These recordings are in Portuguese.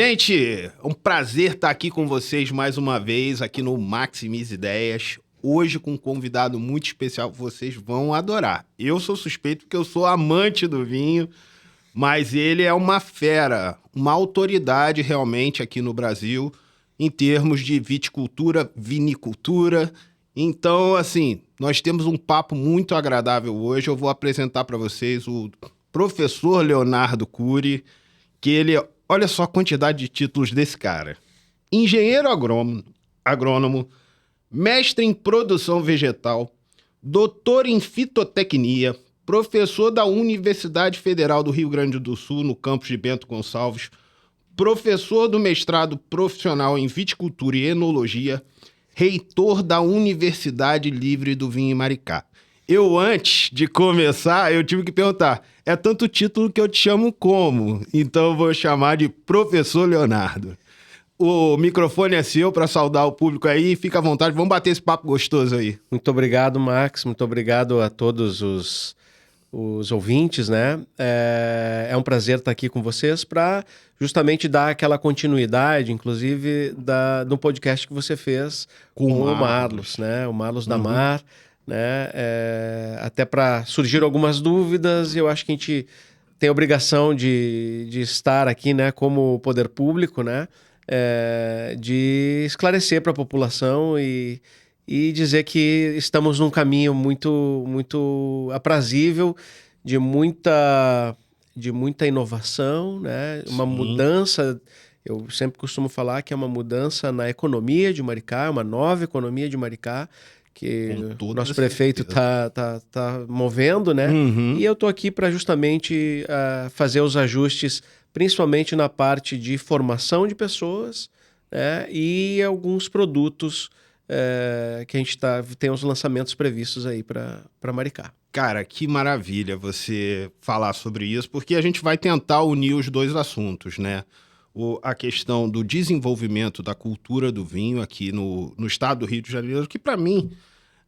Gente, é um prazer estar aqui com vocês mais uma vez, aqui no Maximize Ideias. Hoje com um convidado muito especial que vocês vão adorar. Eu sou suspeito porque eu sou amante do vinho, mas ele é uma fera, uma autoridade realmente aqui no Brasil, em termos de viticultura, vinicultura. Então, assim, nós temos um papo muito agradável hoje. Eu vou apresentar para vocês o professor Leonardo Cury, que ele... Olha só a quantidade de títulos desse cara. Engenheiro agrônomo, mestre em produção vegetal, doutor em fitotecnia, professor da Universidade Federal do Rio Grande do Sul, no campus de Bento Gonçalves, professor do mestrado profissional em viticultura e enologia, reitor da Universidade Livre do Vinho em Maricá. Eu, antes de começar, eu tive que perguntar, é tanto título que eu te chamo como? Então eu vou chamar de Professor Leonardo. O microfone é seu para saudar o público aí, fica à vontade, vamos bater esse papo gostoso aí. Muito obrigado, Max, muito obrigado a todos os ouvintes, né? É um prazer estar aqui com vocês para justamente dar aquela continuidade, inclusive, do podcast que você fez com o Marlos, né? O Marlos da Mar, né? Até para surgir algumas dúvidas, eu acho que a gente tem a obrigação de estar aqui, né? Como poder público, né? De esclarecer para a população e dizer que estamos num caminho muito, muito aprazível, de muita inovação, né? Uma mudança, eu sempre costumo falar que é uma mudança na economia de Maricá, uma nova economia de Maricá, que o nosso prefeito tá movendo, né? E eu estou aqui para justamente fazer os ajustes, principalmente na parte de formação de pessoas, né? E alguns produtos que a gente tem os lançamentos previstos aí para Maricá. Cara, que maravilha você falar sobre isso, porque a gente vai tentar unir os dois assuntos, né? A questão do desenvolvimento da cultura do vinho aqui no estado do Rio de Janeiro, que para mim,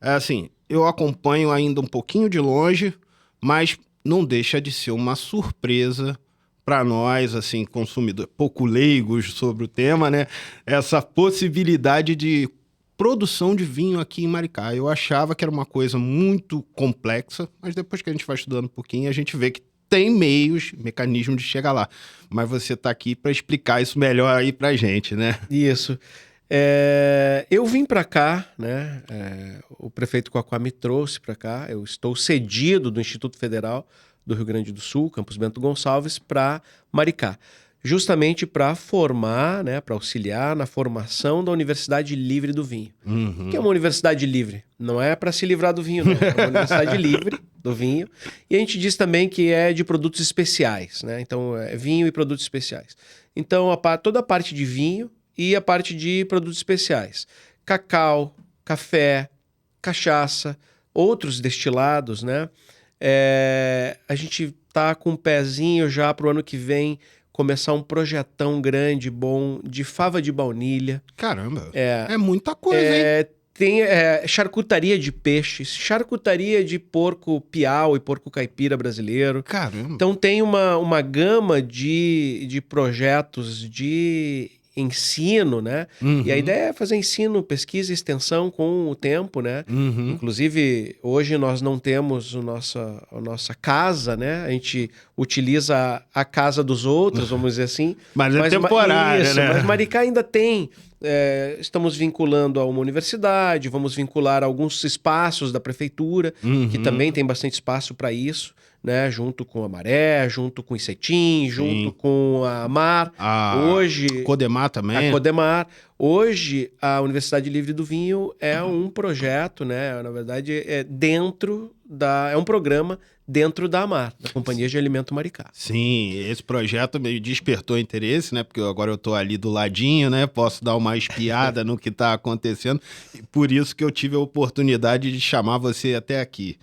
assim, eu acompanho ainda um pouquinho de longe, mas não deixa de ser uma surpresa para nós, assim, consumidores, pouco leigos sobre o tema, né? Essa possibilidade de produção de vinho aqui em Maricá. Eu achava que era uma coisa muito complexa, mas depois que a gente vai estudando um pouquinho, a gente vê que tem mecanismos de chegar lá. Mas você está aqui para explicar isso melhor aí para a gente, né? Isso. Eu vim para cá, né? O prefeito Quaquá me trouxe para cá. Eu estou cedido do Instituto Federal do Rio Grande do Sul, Campus Bento Gonçalves, para Maricá. Justamente para formar, né, para auxiliar na formação da Universidade Livre do Vinho. Que é uma universidade livre. Não é para se livrar do vinho, não. É uma universidade livre do vinho. E a gente diz também que é de produtos especiais, né? Então, é vinho e produtos especiais. Então, toda a parte de vinho e a parte de produtos especiais. Cacau, café, cachaça, outros destilados, né? A gente tá com um pezinho já para o ano que vem começar um projetão grande, bom, de fava de baunilha. Caramba, é muita coisa, hein? Tem charcutaria de peixes, charcutaria de porco piau e porco caipira brasileiro. Caramba. Então tem uma gama de projetos de ensino, né? E a ideia é fazer ensino, pesquisa e extensão com o tempo, né? Inclusive, hoje nós não temos a nossa casa, né? A gente utiliza a casa dos outros, vamos dizer assim. Mas é temporário, né? Mas Maricá ainda tem... estamos vinculando a uma universidade, vamos vincular alguns espaços da prefeitura, que também tem bastante espaço para isso, né? Junto com a Maré, junto com o Icetim, junto com a Mar. Hoje, Codemar também. A Codemar. Hoje, a Universidade Livre do Vinho é um projeto, né? Na verdade, é um programa dentro da AMAR, da Companhia de Alimento Maricá. Sim, esse projeto me despertou interesse, né? Porque agora eu tô ali do ladinho, né? Posso dar uma espiada no que tá acontecendo. E por isso que eu tive a oportunidade de chamar você até aqui.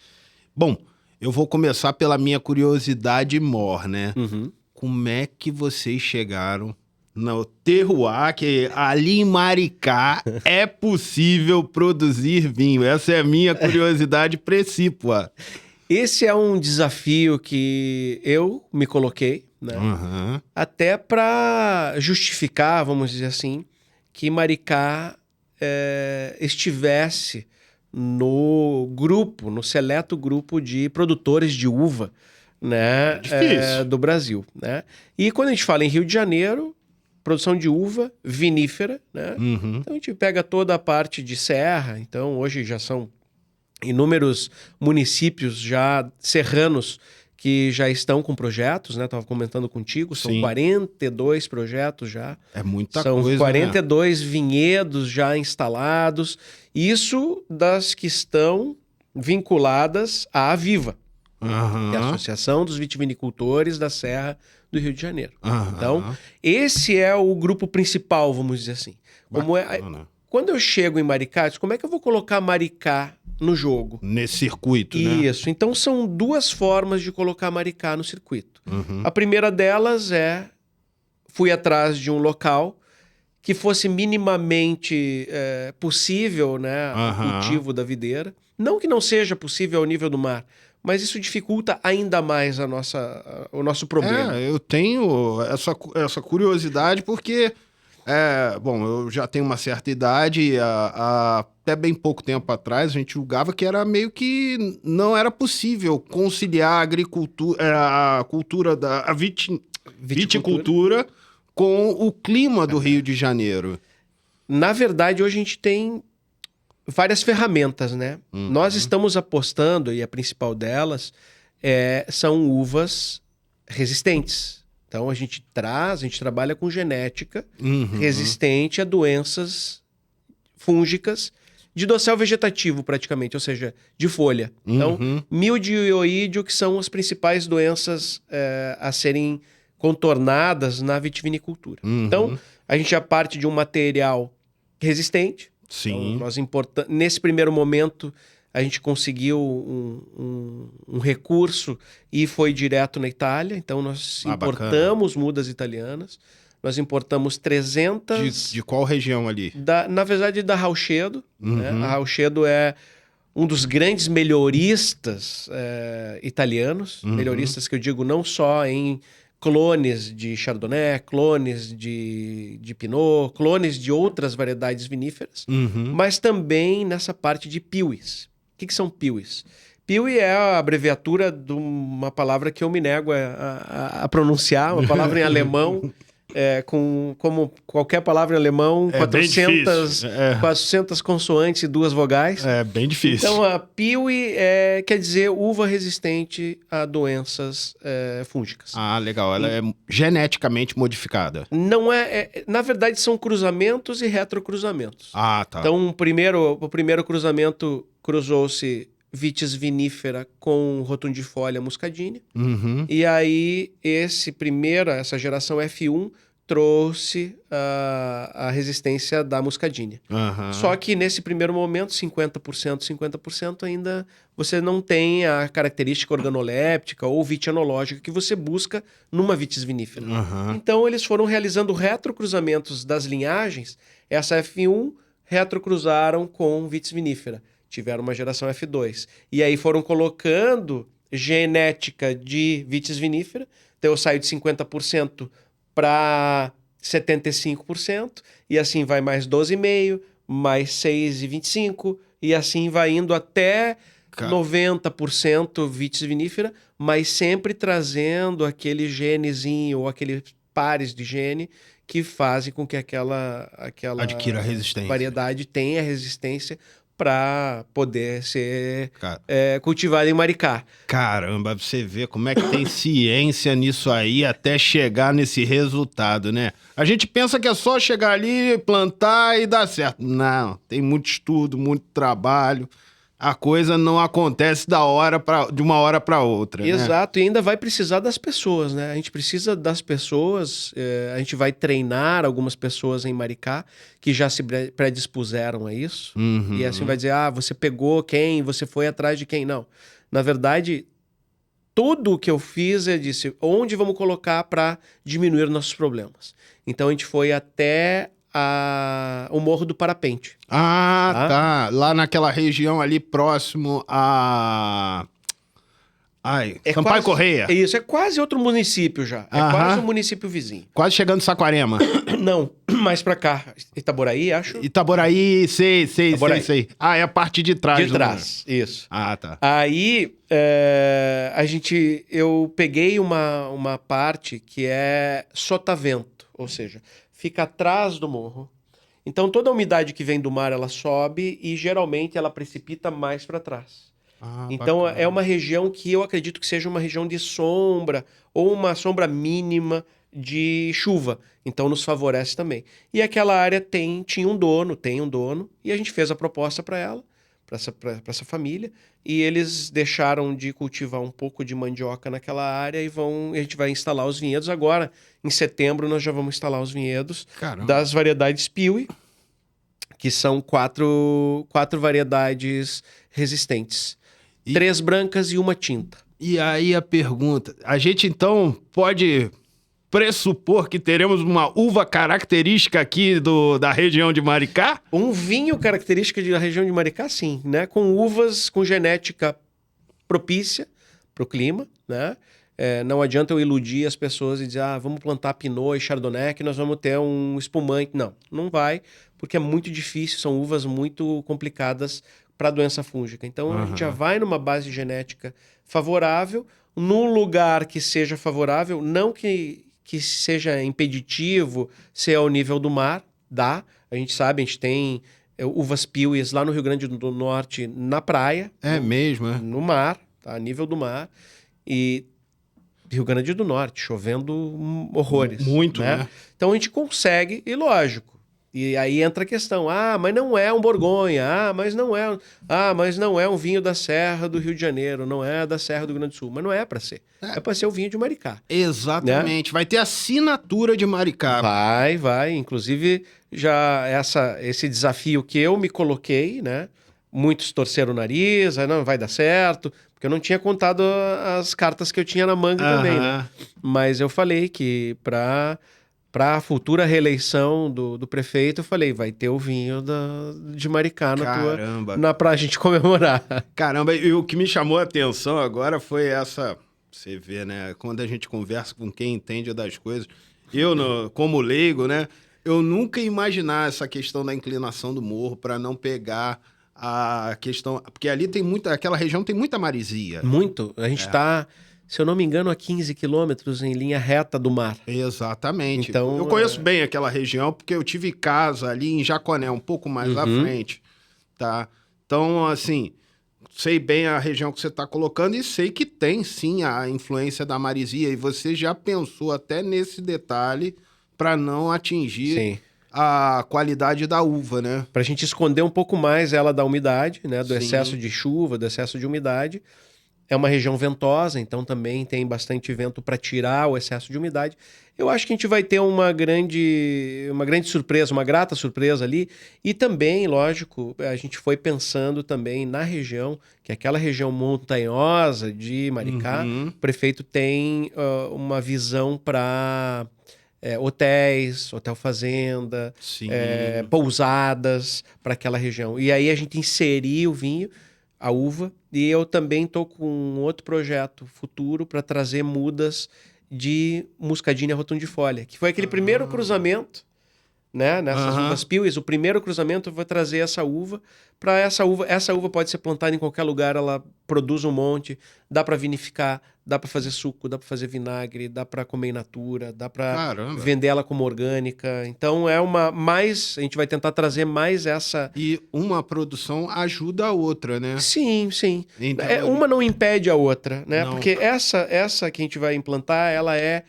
Bom, eu vou começar pela minha curiosidade mor, né? Como é que vocês chegaram no terroir, que ali em Maricá é possível produzir vinho? Essa é a minha curiosidade precípua. Esse é um desafio que eu me coloquei, né? Uhum. Até para justificar, vamos dizer assim, que Maricá estivesse no grupo, no seleto grupo de produtores de uva, né, Difícil. do Brasil, né? E quando a gente fala em Rio de Janeiro, produção de uva vinífera, né? Uhum. Então a gente pega toda a parte de serra, então hoje já são inúmeros municípios já serranos que já estão com projetos, né? Estava comentando contigo, são Sim. 42 projetos já. É muita São coisa, 42 vinhedos já instalados. Isso das que estão vinculadas à Aviva, né? que é a Aham. Associação dos Vitivinicultores da Serra do Rio de Janeiro. Aham. Então, esse é o grupo principal, vamos dizer assim. Bacana. Quando eu chego em Maricá, eu digo, como é que eu vou colocar Maricá no jogo? Nesse circuito, né? Isso. Então, são duas formas de colocar Maricá no circuito. Uhum. A primeira delas fui atrás de um local que fosse minimamente possível, né, o Aham. cultivo da videira. Não que não seja possível ao nível do mar, mas isso dificulta ainda mais o nosso problema. Eu tenho essa curiosidade porque, bom, eu já tenho uma certa idade e até bem pouco tempo atrás a gente julgava que era meio que não era possível conciliar a agricultura, a cultura a viticultura com o clima do Rio de Janeiro. Na verdade, hoje a gente tem várias ferramentas, né? Uhum. Nós estamos apostando, e a principal delas são uvas resistentes. Então a gente trabalha com genética Uhum. resistente a doenças fúngicas de dossel vegetativo, praticamente, ou seja, de folha. Então, Uhum. míldio e oídio, que são as principais doenças a serem contornadas na vitivinicultura. Uhum. Então, a gente já parte de um material resistente. Sim. Então, nesse primeiro momento, a gente conseguiu um recurso e foi direto na Itália. Então, nós importamos mudas italianas. Nós importamos 300... De qual região ali? Na verdade, da Rauchedo. Uhum. Né? A Rauchedo é um dos grandes melhoristas italianos. Uhum. Melhoristas que eu digo não só em clones de Chardonnay, clones de Pinot, clones de outras variedades viníferas, Uhum. mas também nessa parte de piuis. O que são piuis? Piuí é a abreviatura de uma palavra que eu me nego a pronunciar, uma palavra em alemão, como qualquer palavra em alemão, 400 consoantes e 2 vogais. É bem difícil. Então, a piuí quer dizer uva resistente a doenças fúngicas. Ah, legal. Ela é geneticamente modificada. Não na verdade, são cruzamentos e retrocruzamentos. Ah, tá. Então, o primeiro cruzamento cruzou-se vitis vinífera com rotundifolia muscadine. Uhum. E aí, essa geração F1 trouxe a resistência da muscadine. Uhum. Só que nesse primeiro momento, 50% ainda você não tem a característica organoléptica ou vitianológica que você busca numa vitis vinífera. Uhum. Então, eles foram realizando retrocruzamentos das linhagens. Essa F1 retrocruzaram com vitis vinífera. Tiveram uma geração F2. E aí foram colocando genética de vitis vinífera. Então eu saio de 50% para 75%. E assim vai mais 12,5%, mais 6,25%. E assim vai indo até 90% vitis vinífera, mas sempre trazendo aquele genezinho ou aqueles pares de gene que fazem com que aquela adquira resistência. Variedade tenha resistência para poder ser cultivado em Maricá. Caramba, você vê como é que tem ciência nisso aí até chegar nesse resultado, né? A gente pensa que é só chegar ali, plantar e dar certo. Não, tem muito estudo, muito trabalho. A coisa não acontece de uma hora para outra. Exato, né? E ainda vai precisar das pessoas, né? A gente precisa das pessoas, a gente vai treinar algumas pessoas em Maricá que já se predispuseram a isso. Uhum. E assim vai dizer, você pegou quem, você foi atrás de quem. Não, na verdade, tudo o que eu fiz, eu disse, onde vamos colocar para diminuir nossos problemas? Então a gente foi até o Morro do Parapente. Ah, tá. Lá naquela região ali próximo Ai, É Sampaio quase- Correia. É isso, é quase outro município já. É Aham. quase um município vizinho. Quase chegando em Saquarema. Não, mais pra cá. Itaboraí, acho. Itaboraí, sei. Itaboraí. Ah, é a parte de trás. De trás, isso. Ah, tá. Aí, eu peguei uma parte que é sotavento, ou seja, fica atrás do morro. Então, toda a umidade que vem do mar, ela sobe e geralmente ela precipita mais para trás. Ah, Então, bacana. é uma região que eu acredito que seja uma região de sombra ou uma sombra mínima de chuva. Então, nos favorece também. E aquela área tem um dono, e a gente fez a proposta para ela, para essa família, e eles deixaram de cultivar um pouco de mandioca naquela área e a gente vai instalar os vinhedos agora. Em setembro, nós já vamos instalar os vinhedos Caramba. das variedades Piauí, que são quatro variedades resistentes. E- 3 brancas e uma tinta. E aí a pergunta, a gente então pode pressupor que teremos uma uva característica aqui da região de Maricá? Um vinho característica da região de Maricá, sim, né? Com uvas com genética propícia para o clima, né? Não adianta eu iludir as pessoas e dizer, vamos plantar Pinot e Chardonnay que nós vamos ter um espumante. Não vai, porque é muito difícil, são uvas muito complicadas para doença fúngica. Então a gente já vai numa base genética favorável, num lugar que seja favorável, não que seja impeditivo ser ao nível do mar, dá. A gente sabe, a gente tem uvas piuís lá no Rio Grande do Norte, na praia. É mesmo, é? No mar, tá? A nível do mar. E Rio Grande do Norte, chovendo horrores. Muito, né? Então a gente consegue, e lógico. E aí entra a questão, mas não é um Borgonha, mas não é um vinho da Serra do Rio de Janeiro, não é da Serra do Rio Grande do Sul. Mas não é para ser. É para ser o vinho de Maricá. Exatamente. Vai ter a assinatura de Maricá. Vai. Inclusive, já esse desafio que eu me coloquei, né? Muitos torceram o nariz, não vai dar certo, porque eu não tinha contado as cartas que eu tinha na manga também, né? Mas eu falei que para a futura reeleição do prefeito, eu falei, vai ter o vinho de Maricá pra gente comemorar. Caramba, e o que me chamou a atenção agora foi essa... Você vê, né? Quando a gente conversa com quem entende das coisas, como leigo, né? Eu nunca ia imaginar essa questão da inclinação do morro para não pegar a questão... Porque ali aquela região tem muita maresia. Muito. A gente está... Se eu não me engano, a 15 quilômetros em linha reta do mar. Exatamente. Então, eu conheço bem aquela região, porque eu tive casa ali em Jaconé, um pouco mais à frente, tá? Então, assim, sei bem a região que você está colocando e sei que tem, sim, a influência da maresia. E você já pensou até nesse detalhe para não atingir a qualidade da uva, né? Para a gente esconder um pouco mais ela da umidade, né? Do excesso de chuva, do excesso de umidade. É uma região ventosa, então também tem bastante vento para tirar o excesso de umidade. Eu acho que a gente vai ter uma grande surpresa, uma grata surpresa ali. E também, lógico, a gente foi pensando também na região, que é aquela região montanhosa de Maricá. O prefeito tem uma visão para hotéis, hotel fazenda, pousadas para aquela região. E aí a gente inseriu o vinho, a uva, e eu também estou com outro projeto futuro para trazer mudas de muscadinha rotundifolia, que foi aquele primeiro cruzamento, né, nessas uvas piuís. O primeiro cruzamento eu vou trazer essa uva. Para essa uva pode ser plantada em qualquer lugar, ela produz um monte, dá para vinificar, dá para fazer suco, dá para fazer vinagre, dá para comer in natura, dá para vender ela como orgânica. Então a gente vai tentar trazer mais essa... E uma produção ajuda a outra, né? Sim. Então, uma não impede a outra, né? Não. Porque essa que a gente vai implantar, ela é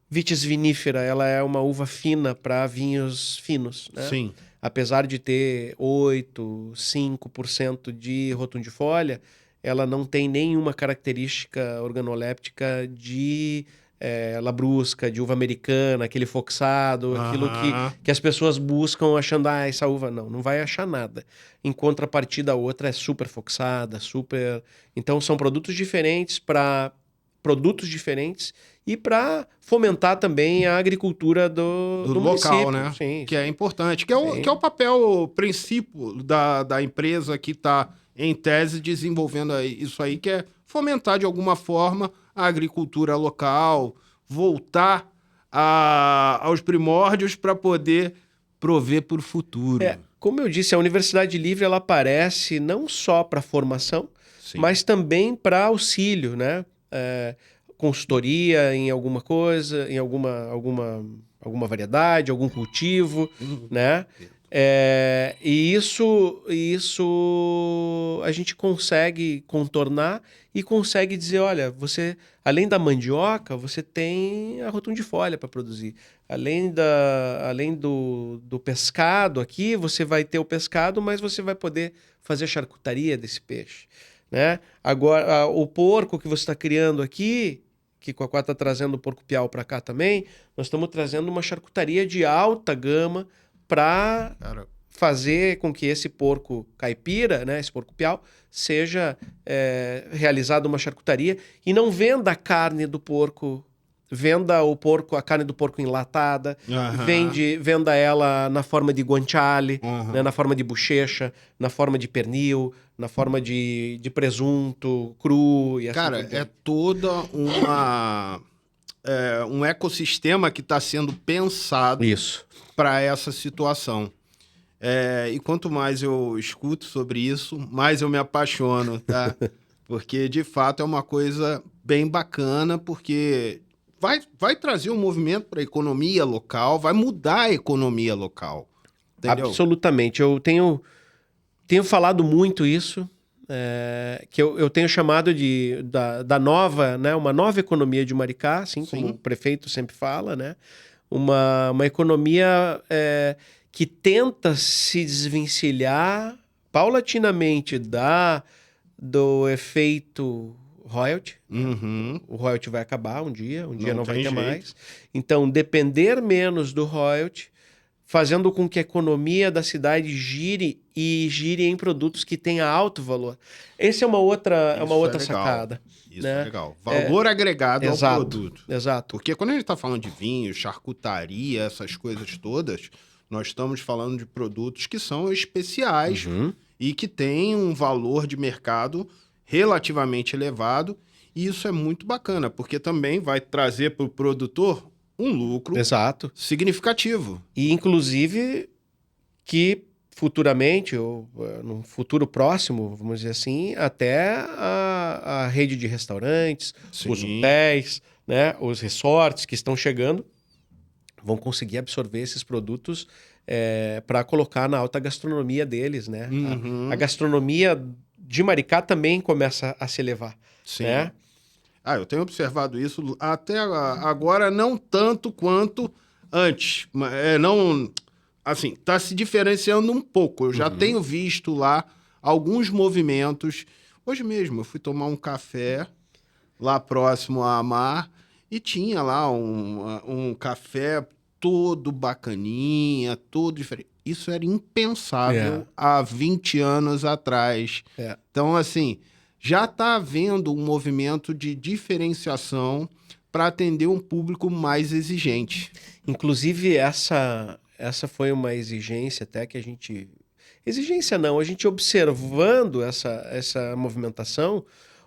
vitis vinífera, ela é uma uva fina para vinhos finos, né? Sim. Apesar de ter 5% de rotundifolia, ela não tem nenhuma característica organoléptica de labrusca, de uva americana, aquele foxado, aquilo que as pessoas buscam achando, essa uva não vai achar nada. Em contrapartida, a outra é super foxada, super... Então, são produtos diferentes para produtos diferentes e para fomentar também a agricultura do local, município, né? Sim, que é importante, que é o papel, o princípio da empresa que está, em tese, desenvolvendo isso aí, que é fomentar de alguma forma a agricultura local, voltar aos primórdios para poder prover para o futuro. Como eu disse, a Universidade Livre ela aparece não só para formação, Sim. mas também para auxílio, né? Consultoria em alguma coisa, em alguma variedade, algum cultivo, né? E isso a gente consegue contornar e consegue dizer, olha, você, além da mandioca, você tem a rotundifolia para produzir. Além do pescado aqui, você vai ter o pescado, mas você vai poder fazer charcutaria desse peixe, né? Agora, o porco que você está criando aqui, que Coacá está trazendo o porco-piau para cá também, nós estamos trazendo uma charcutaria de alta gama para fazer com que esse porco caipira, né, esse porco-piau, seja realizado uma charcutaria e não venda a carne do porco, a carne do porco enlatada, venda ela na forma de guanciale, né, na forma de bochecha, na forma de pernil, na forma de presunto cru e assim. Cara, é toda um ecossistema que está sendo pensado para essa situação. E quanto mais eu escuto sobre isso, mais eu me apaixono, tá? Porque, de fato, é uma coisa bem bacana, porque vai trazer um movimento para a economia local, vai mudar a economia local. Entendeu? Absolutamente. Eu tenho falado muito isso, que eu tenho chamado da nova, né, uma nova economia de Maricá, assim como o prefeito sempre fala, né? Uma economia que tenta se desvencilhar paulatinamente do efeito royalty. O royalty vai acabar um dia não vai ter mais. Então, depender menos do royalty, fazendo com que a economia da cidade gire em produtos que tenham alto valor. Essa é uma outra sacada. Isso é legal. Valor agregado ao produto. Exato. Porque quando a gente está falando de vinho, charcutaria, essas coisas todas, nós estamos falando de produtos que são especiais e que têm um valor de mercado relativamente elevado. E isso é muito bacana, porque também vai trazer para o produtor um lucro significativo. E, inclusive, que futuramente, ou num futuro próximo, vamos dizer assim, até a rede de restaurantes, os hotéis, né, os resorts que estão chegando, vão conseguir absorver esses produtos para colocar na alta gastronomia deles, né? A gastronomia de Maricá também começa a se elevar. Sim. Né? Eu tenho observado isso até agora, não tanto quanto antes. Assim, está se diferenciando um pouco. Eu já tenho visto lá alguns movimentos. Hoje mesmo eu fui tomar um café lá próximo à Mar e tinha lá um café todo bacaninha, todo diferente. Isso era impensável há 20 anos atrás. Então, assim, já está havendo um movimento de diferenciação para atender um público mais exigente. Inclusive, essa foi uma exigência até que a gente... Exigência não, a gente observando essa movimentação.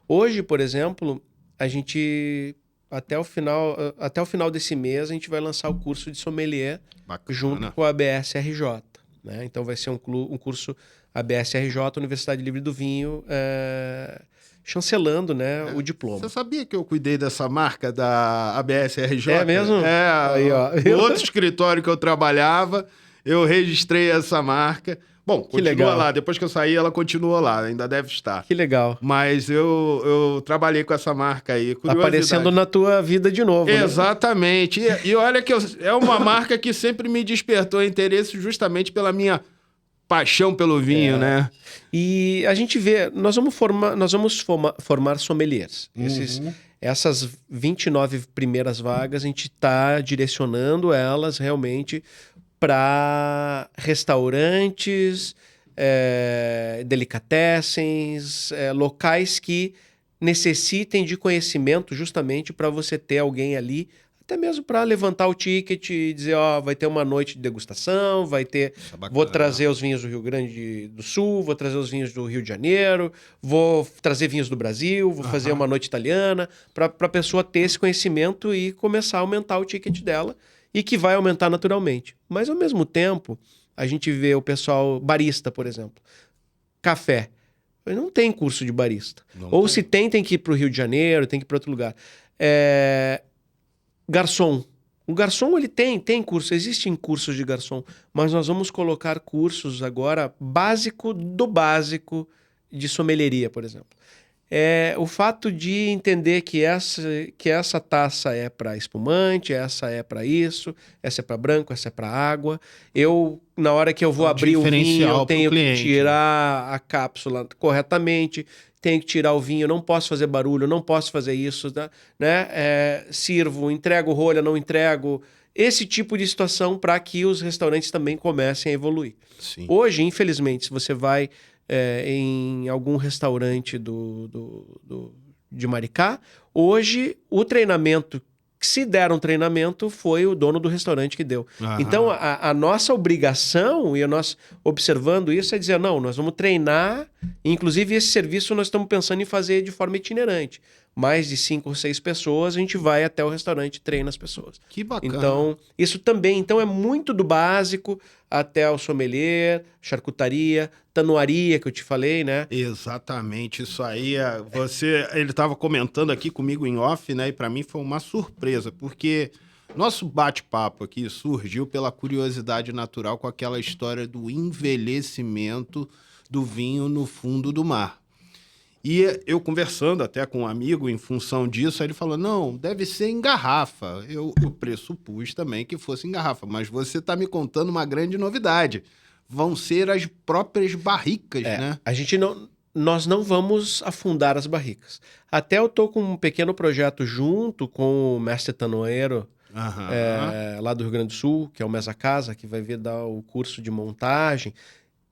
Hoje, por exemplo, a gente... Até o final desse mês, a gente vai lançar o curso de sommelier junto com a ABS-RJ. Né? Então, vai ser um curso ABS-RJ, Universidade Livre do Vinho, chancelando, né, o diploma. Você sabia que eu cuidei dessa marca da ABS-RJ? É mesmo? Aí, ó. No outro escritório que eu trabalhava, eu registrei essa marca. Bom, continua lá. Depois que eu saí, ela continua lá. Ainda deve estar. Que legal. Mas eu trabalhei com essa marca aí. Aparecendo na tua vida de novo. Exatamente. Né? E olha que é uma marca que sempre me despertou interesse justamente pela minha paixão pelo vinho, né? E a gente vê... Nós vamos formar sommeliers. Essas 29 primeiras vagas, a gente está direcionando elas realmente para restaurantes, delicatessens, locais que necessitem de conhecimento justamente para você ter alguém ali até mesmo para levantar o ticket e dizer, ó, vai ter uma noite de degustação, vai ter... Vou trazer os vinhos do Rio Grande do Sul, vou trazer os vinhos do Rio de Janeiro, vou trazer vinhos do Brasil, vou fazer uma noite italiana, para a pessoa ter esse conhecimento e começar a aumentar o ticket dela, e que vai aumentar naturalmente. Mas, ao mesmo tempo, a gente vê o pessoal barista, por exemplo, café. Não tem curso de barista. Ou se tem que ir para o Rio de Janeiro, tem que ir para outro lugar. Garçom. O garçom, ele tem curso, existem cursos de garçom, mas nós vamos colocar cursos agora básico do básico de sommelieria, por exemplo. O fato de entender que essa taça é para espumante, essa é para isso, essa é para branco, essa é para água. Na hora que eu vou abrir o vinho, eu tenho que tirar a cápsula corretamente, tenho que tirar o vinho, não posso fazer barulho, não posso fazer isso, né? Sirvo, entrego rolha, não entrego. Esse tipo de situação para que os restaurantes também comecem a evoluir. Sim. Hoje, infelizmente, se você vai em algum restaurante de Maricá, hoje o treinamento, se der um treinamento, foi o dono do restaurante que deu. Então, a nossa obrigação, e nós observando isso, é dizer, não, nós vamos treinar, inclusive esse serviço nós estamos pensando em fazer de forma itinerante. Mais de 5 ou 6 pessoas, a gente vai até o restaurante e treina as pessoas. Que bacana. Então, isso também, então é muito do básico até o sommelier, charcutaria, tanuaria, que eu te falei, né? Exatamente, isso aí. Ele estava comentando aqui comigo em off, né? E para mim foi uma surpresa, porque nosso bate-papo aqui surgiu pela curiosidade natural com aquela história do envelhecimento do vinho no fundo do mar. E eu conversando até com um amigo em função disso, aí ele falou, não, deve ser em garrafa. Eu pressupus também que fosse em garrafa, mas você está me contando uma grande novidade. Vão ser as próprias barricas, né? Nós não vamos afundar as barricas. Até eu tô com um pequeno projeto junto com o mestre tanoeiro lá do Rio Grande do Sul, que é o Mesa Casa, que vai vir dar o curso de montagem.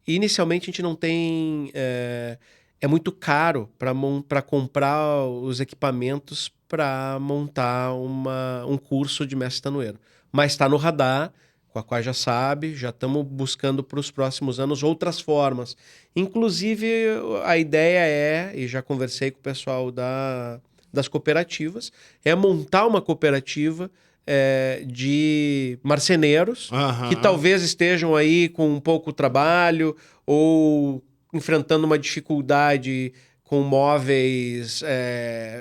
E, inicialmente a gente não tem... É muito caro para comprar os equipamentos para montar um curso de mestre tanoeiro. Mas está no radar, com a qual já sabe, já estamos buscando para os próximos anos outras formas. Inclusive, a ideia e já conversei com o pessoal das cooperativas, é montar uma cooperativa de marceneiros, que talvez estejam aí com um pouco trabalho ou enfrentando uma dificuldade com móveis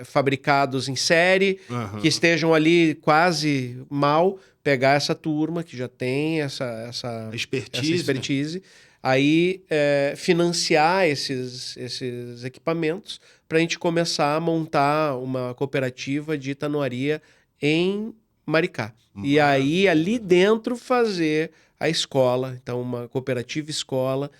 fabricados em série, que estejam ali quase mal, pegar essa turma que já tem essa expertise, aí financiar esses equipamentos para a gente começar a montar uma cooperativa de tanoaria em Maricá. E aí, ali dentro, fazer a escola, então uma cooperativa escola,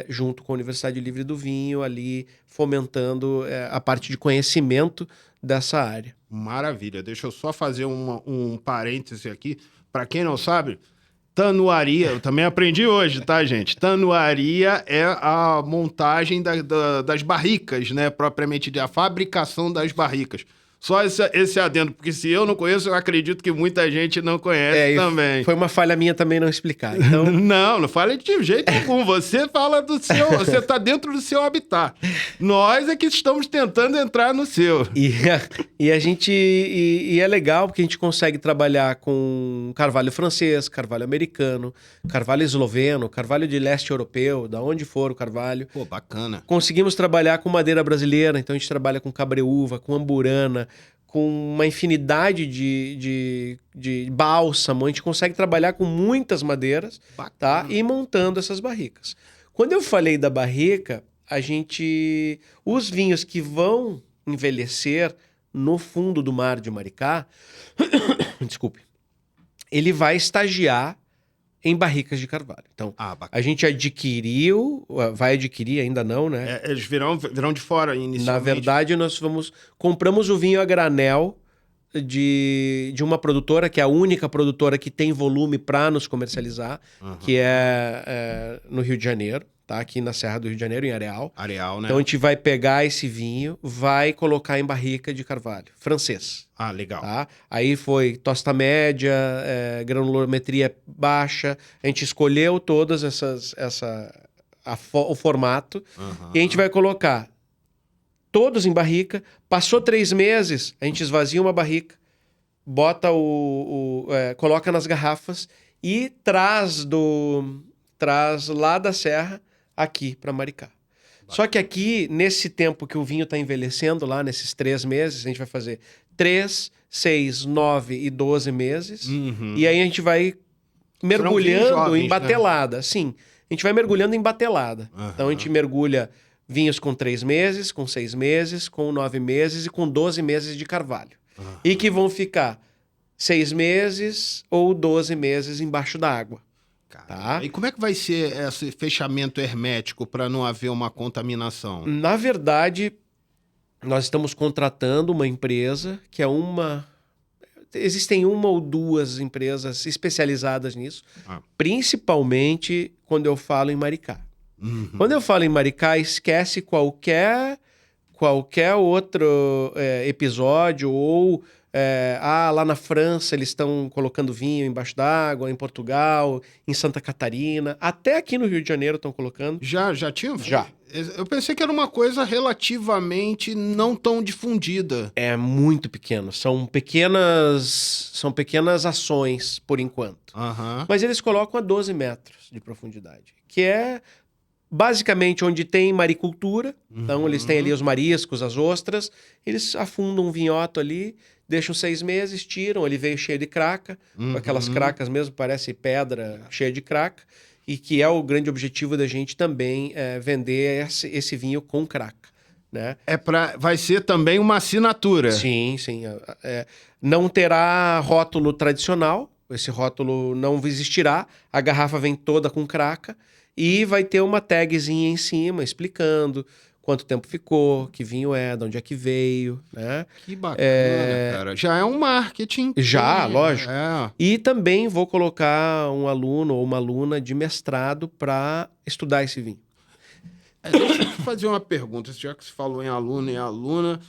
junto com a Universidade Livre do Vinho, ali fomentando a parte de conhecimento dessa área. Maravilha. Deixa eu só fazer um parêntese aqui. Para quem não sabe, tanuaria, eu também aprendi hoje, tá, gente? Tanuaria é a montagem das barricas, né? Propriamente a fabricação das barricas. Só esse adendo, porque se eu não conheço, eu acredito que muita gente não conhece também. Foi uma falha minha também não explicar. Então... não fale de jeito algum. Você fala você está dentro do seu habitat. Nós é que estamos tentando entrar no seu. E a gente é legal porque a gente consegue trabalhar com carvalho francês, carvalho americano, carvalho esloveno, carvalho de leste europeu, da onde for o carvalho. Pô, bacana. Conseguimos trabalhar com madeira brasileira, então a gente trabalha com cabreúva, com amburana, com uma infinidade de bálsamo. A gente consegue trabalhar com muitas madeiras, tá? E montando essas barricas. Quando eu falei da barrica, os vinhos que vão envelhecer no fundo do mar de Maricá, desculpe, ele vai estagiar em barricas de carvalho. Então, a gente vai adquirir, ainda não, né? Eles virão de fora inicialmente. Na verdade, compramos o vinho a granel de uma produtora, que é a única produtora que tem volume para nos comercializar, que é no Rio de Janeiro, tá? Aqui na Serra do Rio de Janeiro, em Areal. Areal, né? Então a gente vai pegar esse vinho, vai colocar em barrica de carvalho, francês. Ah, legal. Tá? Aí foi tosta média, granulometria baixa. A gente escolheu todas o formato e a gente vai colocar todos em barrica. Passou 3 meses, a gente esvazia uma barrica, bota coloca nas garrafas e traz lá da serra aqui para Maricá. Só que aqui, nesse tempo que o vinho está envelhecendo, lá nesses 3 meses, a gente vai fazer 3, 6, 9 e 12 meses. E aí a gente vai mergulhando jovens, em batelada. Né? Sim, a gente vai mergulhando em batelada. Então a gente mergulha vinhos com 3 meses, com 6 meses, com 9 meses e com 12 meses de carvalho. E que vão ficar 6 meses ou 12 meses embaixo da água. Tá? E como é que vai ser esse fechamento hermético para não haver uma contaminação? Na verdade, nós estamos contratando uma empresa que é existem uma ou duas empresas especializadas nisso, principalmente quando eu falo em Maricá. Quando eu falo em Maricá, esquece qualquer outro episódio ou lá na França eles estão colocando vinho embaixo d'água, em Portugal, em Santa Catarina, até aqui no Rio de Janeiro estão colocando. Já tinha? Já. Eu pensei que era uma coisa relativamente não tão difundida. É muito pequeno, são pequenas ações por enquanto. Mas eles colocam a 12 metros de profundidade, que é basicamente onde tem maricultura. Então eles têm ali os mariscos, as ostras, eles afundam um vinhoto ali, deixam 6 meses, tiram, ele veio cheio de craca, com aquelas cracas mesmo, parece pedra cheia de craca, e que é o grande objetivo da gente também vender esse vinho com craca. Né? Vai ser também uma assinatura. Sim. Não terá rótulo tradicional, esse rótulo não existirá, a garrafa vem toda com craca, e vai ter uma tagzinha em cima explicando quanto tempo ficou, que vinho de onde é que veio, né? Que bacana, cara. Já é um marketing. Já, lógico. E também vou colocar um aluno ou uma aluna de mestrado para estudar esse vinho. Deixa eu te fazer uma pergunta, já que você falou em aluno e aluna.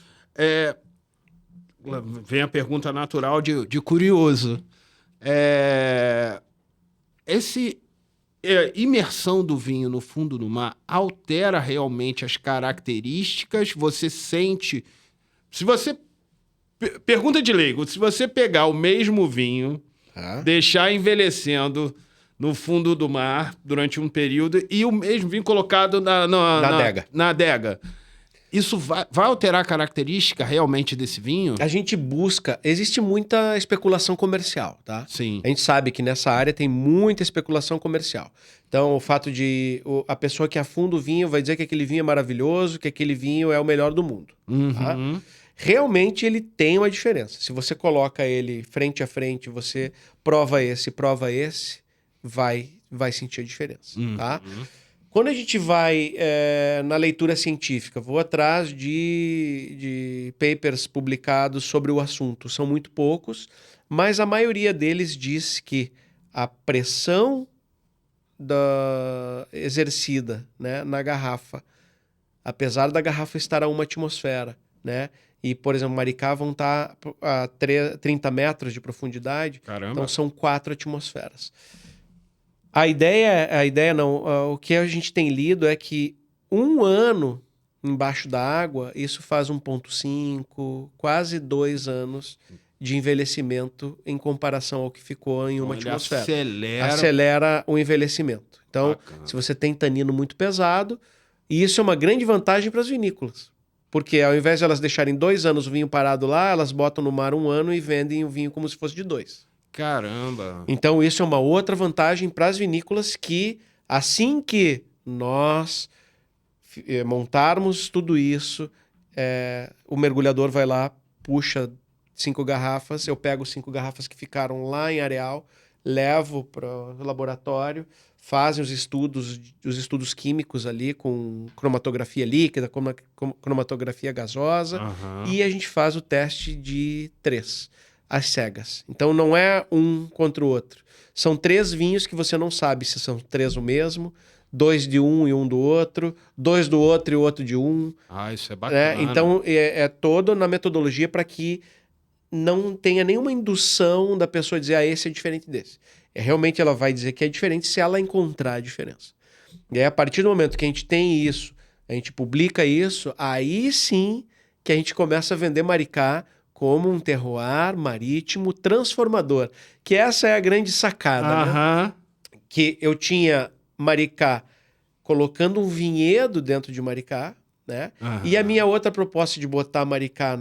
Vem a pergunta natural de curioso. Imersão do vinho no fundo do mar altera realmente as características? Você sente... Pergunta de leigo. Se você pegar o mesmo vinho, deixar envelhecendo no fundo do mar durante um período e o mesmo vinho colocado na adega, isso vai alterar a característica realmente desse vinho? A gente busca... Existe muita especulação comercial, tá? Sim. A gente sabe que nessa área tem muita especulação comercial. Então, o fato de... A pessoa que afunda o vinho vai dizer que aquele vinho é maravilhoso, que aquele vinho é o melhor do mundo. Tá? Realmente, ele tem uma diferença. Se você coloca ele frente a frente, você prova esse, vai sentir a diferença, tá? Quando a gente vai na leitura científica, vou atrás de papers publicados sobre o assunto. São muito poucos, mas a maioria deles diz que a pressão exercida, né, na garrafa, apesar da garrafa estar a 1 atmosfera, né? E, por exemplo, Maricá vão estar a 30 metros de profundidade. Caramba. Então são 4 atmosferas. A ideia não, o que a gente tem lido é que 1 ano embaixo da água, isso faz 1,5, quase 2 anos de envelhecimento em comparação ao que ficou em 1 atmosfera. Acelera o envelhecimento. Então, se você tem tanino muito pesado, e isso é uma grande vantagem para as vinícolas. Porque ao invés de elas deixarem 2 anos o vinho parado lá, elas botam no mar 1 ano e vendem o vinho como se fosse de 2. Caramba! Então isso é uma outra vantagem para as vinícolas que, assim que nós montarmos tudo isso, o mergulhador vai lá, puxa 5 garrafas, eu pego 5 garrafas que ficaram lá em Areal, levo para o laboratório, fazem os estudos químicos ali com cromatografia líquida, cromatografia gasosa, e a gente faz o teste de 3, às cegas. Então não é um contra o outro. São 3 vinhos que você não sabe se são 3 o mesmo, 2 de um e um do outro, 2 do outro e o outro de um. Isso é bacana. Então é todo na metodologia para que não tenha nenhuma indução da pessoa dizer, esse é diferente desse. Realmente ela vai dizer que é diferente se ela encontrar a diferença. E aí, a partir do momento que a gente tem isso, a gente publica isso, aí sim que a gente começa a vender Maricá como um terroir marítimo transformador. Que essa é a grande sacada, né? Que eu tinha Maricá colocando um vinhedo dentro de Maricá, né? E a minha outra proposta de botar Maricá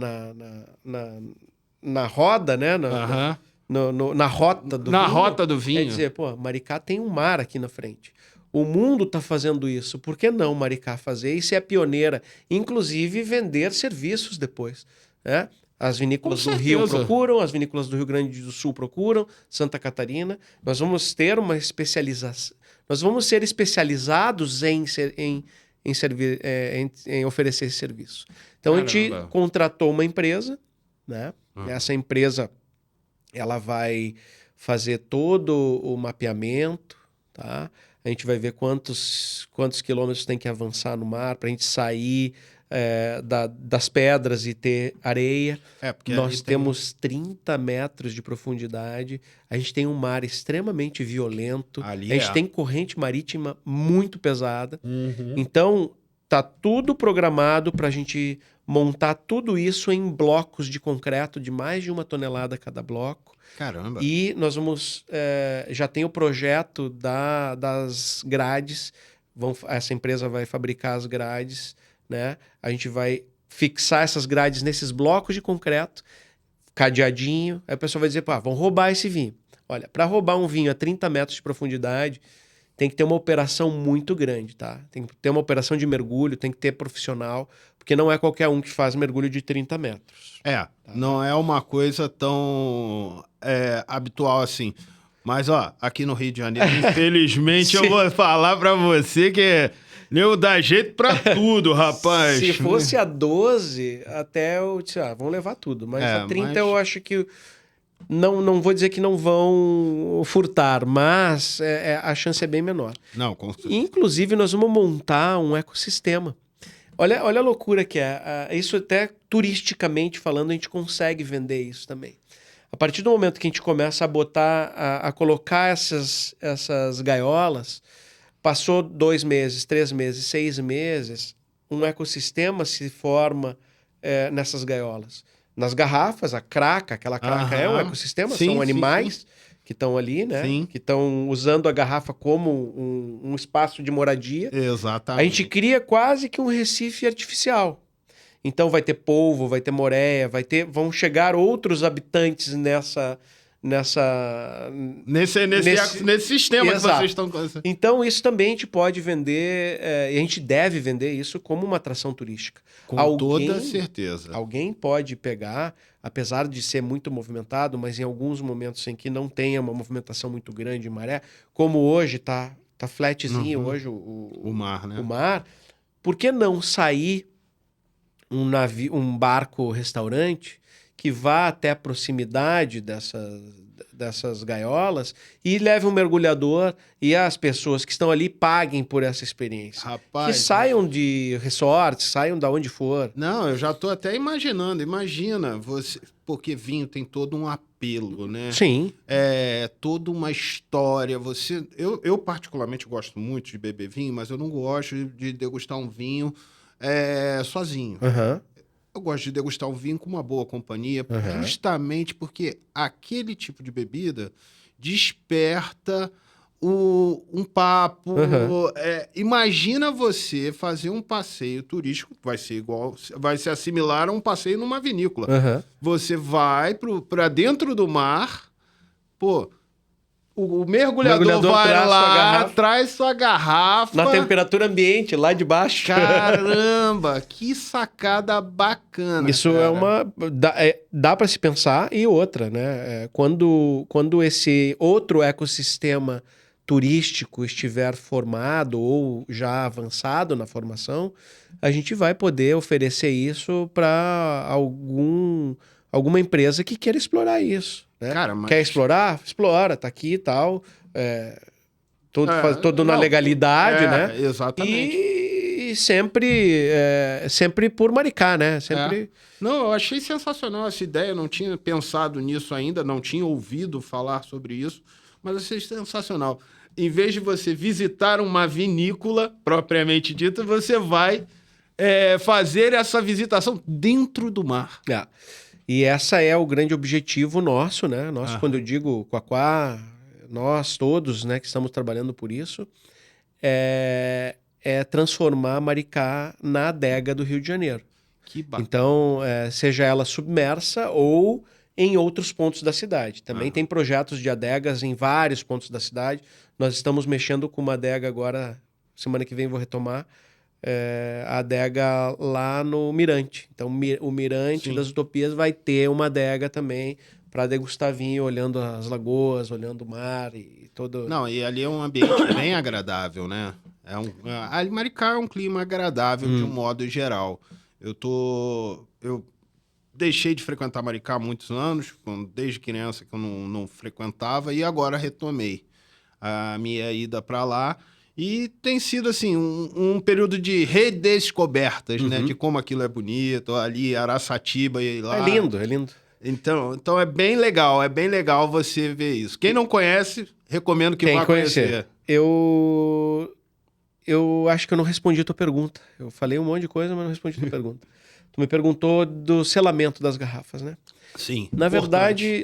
na roda, né? Na rota do vinho. Na rota do vinho. É dizer, Maricá tem um mar aqui na frente. O mundo está fazendo isso. Por que não Maricá fazer? E ser a pioneira. Inclusive vender serviços depois, né? As vinícolas do Rio procuram, as vinícolas do Rio Grande do Sul procuram, Santa Catarina. Nós vamos ter uma especialização. Nós vamos ser especializados em oferecer esse serviço. Então, a gente contratou uma empresa, né? Essa empresa ela vai fazer todo o mapeamento, tá? A gente vai ver quantos quilômetros tem que avançar no mar para a gente sair das pedras e ter areia. Porque nós temos 30 metros de profundidade, a gente tem um mar extremamente violento, a gente tem corrente marítima muito pesada. Então, tá tudo programado para a gente montar tudo isso em blocos de concreto de mais de 1 tonelada cada bloco. Caramba! E nós vamos... já tem o projeto das grades. Essa empresa vai fabricar as grades, né? A gente vai fixar essas grades nesses blocos de concreto, cadeadinho. Aí a pessoa vai dizer, vão roubar esse vinho. Olha, para roubar um vinho a 30 metros de profundidade, tem que ter uma operação muito grande, tá? Tem que ter uma operação de mergulho, tem que ter profissional, porque não é qualquer um que faz mergulho de 30 metros. Tá? Não é uma coisa tão habitual assim. Mas, aqui no Rio de Janeiro, infelizmente, eu vou falar pra você que nego dá jeito pra tudo, rapaz. Se fosse a 12, até eu disse, vão levar tudo. Mas a 30 eu acho que... Não vou dizer que não vão furtar, mas a chance é bem menor. Não, com certeza. Inclusive, nós vamos montar um ecossistema. Olha a loucura que é. Isso até turisticamente falando, a gente consegue vender isso também. A partir do momento que a gente começa a botar, a colocar essas gaiolas, passou 2 meses, 3 meses, 6 meses, um ecossistema se forma nessas gaiolas. Nas garrafas, aquela craca é um ecossistema, são animais que estão ali, né? Que estão usando a garrafa como um espaço de moradia. Exatamente. A gente cria quase que um recife artificial. Então vai ter polvo, vai ter moreia, vão chegar outros habitantes nesse sistema. Exato. Que vocês estão... Então isso também a gente pode vender, e a gente deve vender isso como uma atração turística. Com toda certeza. Alguém pode pegar, apesar de ser muito movimentado, mas em alguns momentos em que não tenha uma movimentação muito grande de maré, como hoje tá flatzinho hoje o mar, né? O mar, por que não sair um barco-restaurante que vá até a proximidade dessas gaiolas e leve um mergulhador e as pessoas que estão ali paguem por essa experiência. Rapaz, que saiam de resorts, saiam de onde for. Não, eu já tô até imaginando. Imagina você... Porque vinho tem todo um apelo, né? Sim. Toda uma história. Eu particularmente gosto muito de beber vinho, mas eu não gosto de degustar um vinho sozinho. Eu gosto de degustar um vinho com uma boa companhia, justamente porque aquele tipo de bebida desperta um papo. Imagina você fazer um passeio turístico, vai se assimilar a um passeio numa vinícola. Você vai para dentro do mar, o mergulhador vai lá, traz sua garrafa. Na temperatura ambiente, lá de baixo. Caramba, que sacada bacana. Isso dá para se pensar. E outra, né? Quando esse outro ecossistema turístico estiver formado ou já avançado na formação, a gente vai poder oferecer isso para alguma empresa que queira explorar isso, né? Cara, mas... Quer explorar? Explora, tá aqui e tal. Todo na legalidade, né? Exatamente. E sempre por Maricá, né? Sempre... Não, eu achei sensacional essa ideia, não tinha pensado nisso ainda, não tinha ouvido falar sobre isso, mas achei sensacional. Em vez de você visitar uma vinícola, propriamente dita, você vai fazer essa visitação dentro do mar. E essa é o grande objetivo nosso, né? Quando eu digo Quaquá, nós todos, né, que estamos trabalhando por isso, é transformar Maricá na adega do Rio de Janeiro. Que bacana. Então, seja ela submersa ou em outros pontos da cidade. Também tem projetos de adegas em vários pontos da cidade. Nós estamos mexendo com uma adega agora, semana que vem vou retomar, a adega lá no Mirante. Então, o Mirante das Utopias vai ter uma adega também para degustar vinho, olhando as lagoas, olhando o mar e todo... Não, e ali é um ambiente bem agradável, né? Maricá é um clima agradável de um modo geral. Eu deixei de frequentar Maricá há muitos anos, desde criança que eu não frequentava, e agora retomei a minha ida para lá. E tem sido, assim, um período de redescobertas, né? De como aquilo é bonito, ali, Araçatiba e lá. É lindo. Então é bem legal você ver isso. Quem não conhece, recomendo que vá conhecer. Eu acho que eu não respondi a tua pergunta. Eu falei um monte de coisa, mas não respondi a tua pergunta. Tu me perguntou do selamento das garrafas, né? Sim. Na verdade,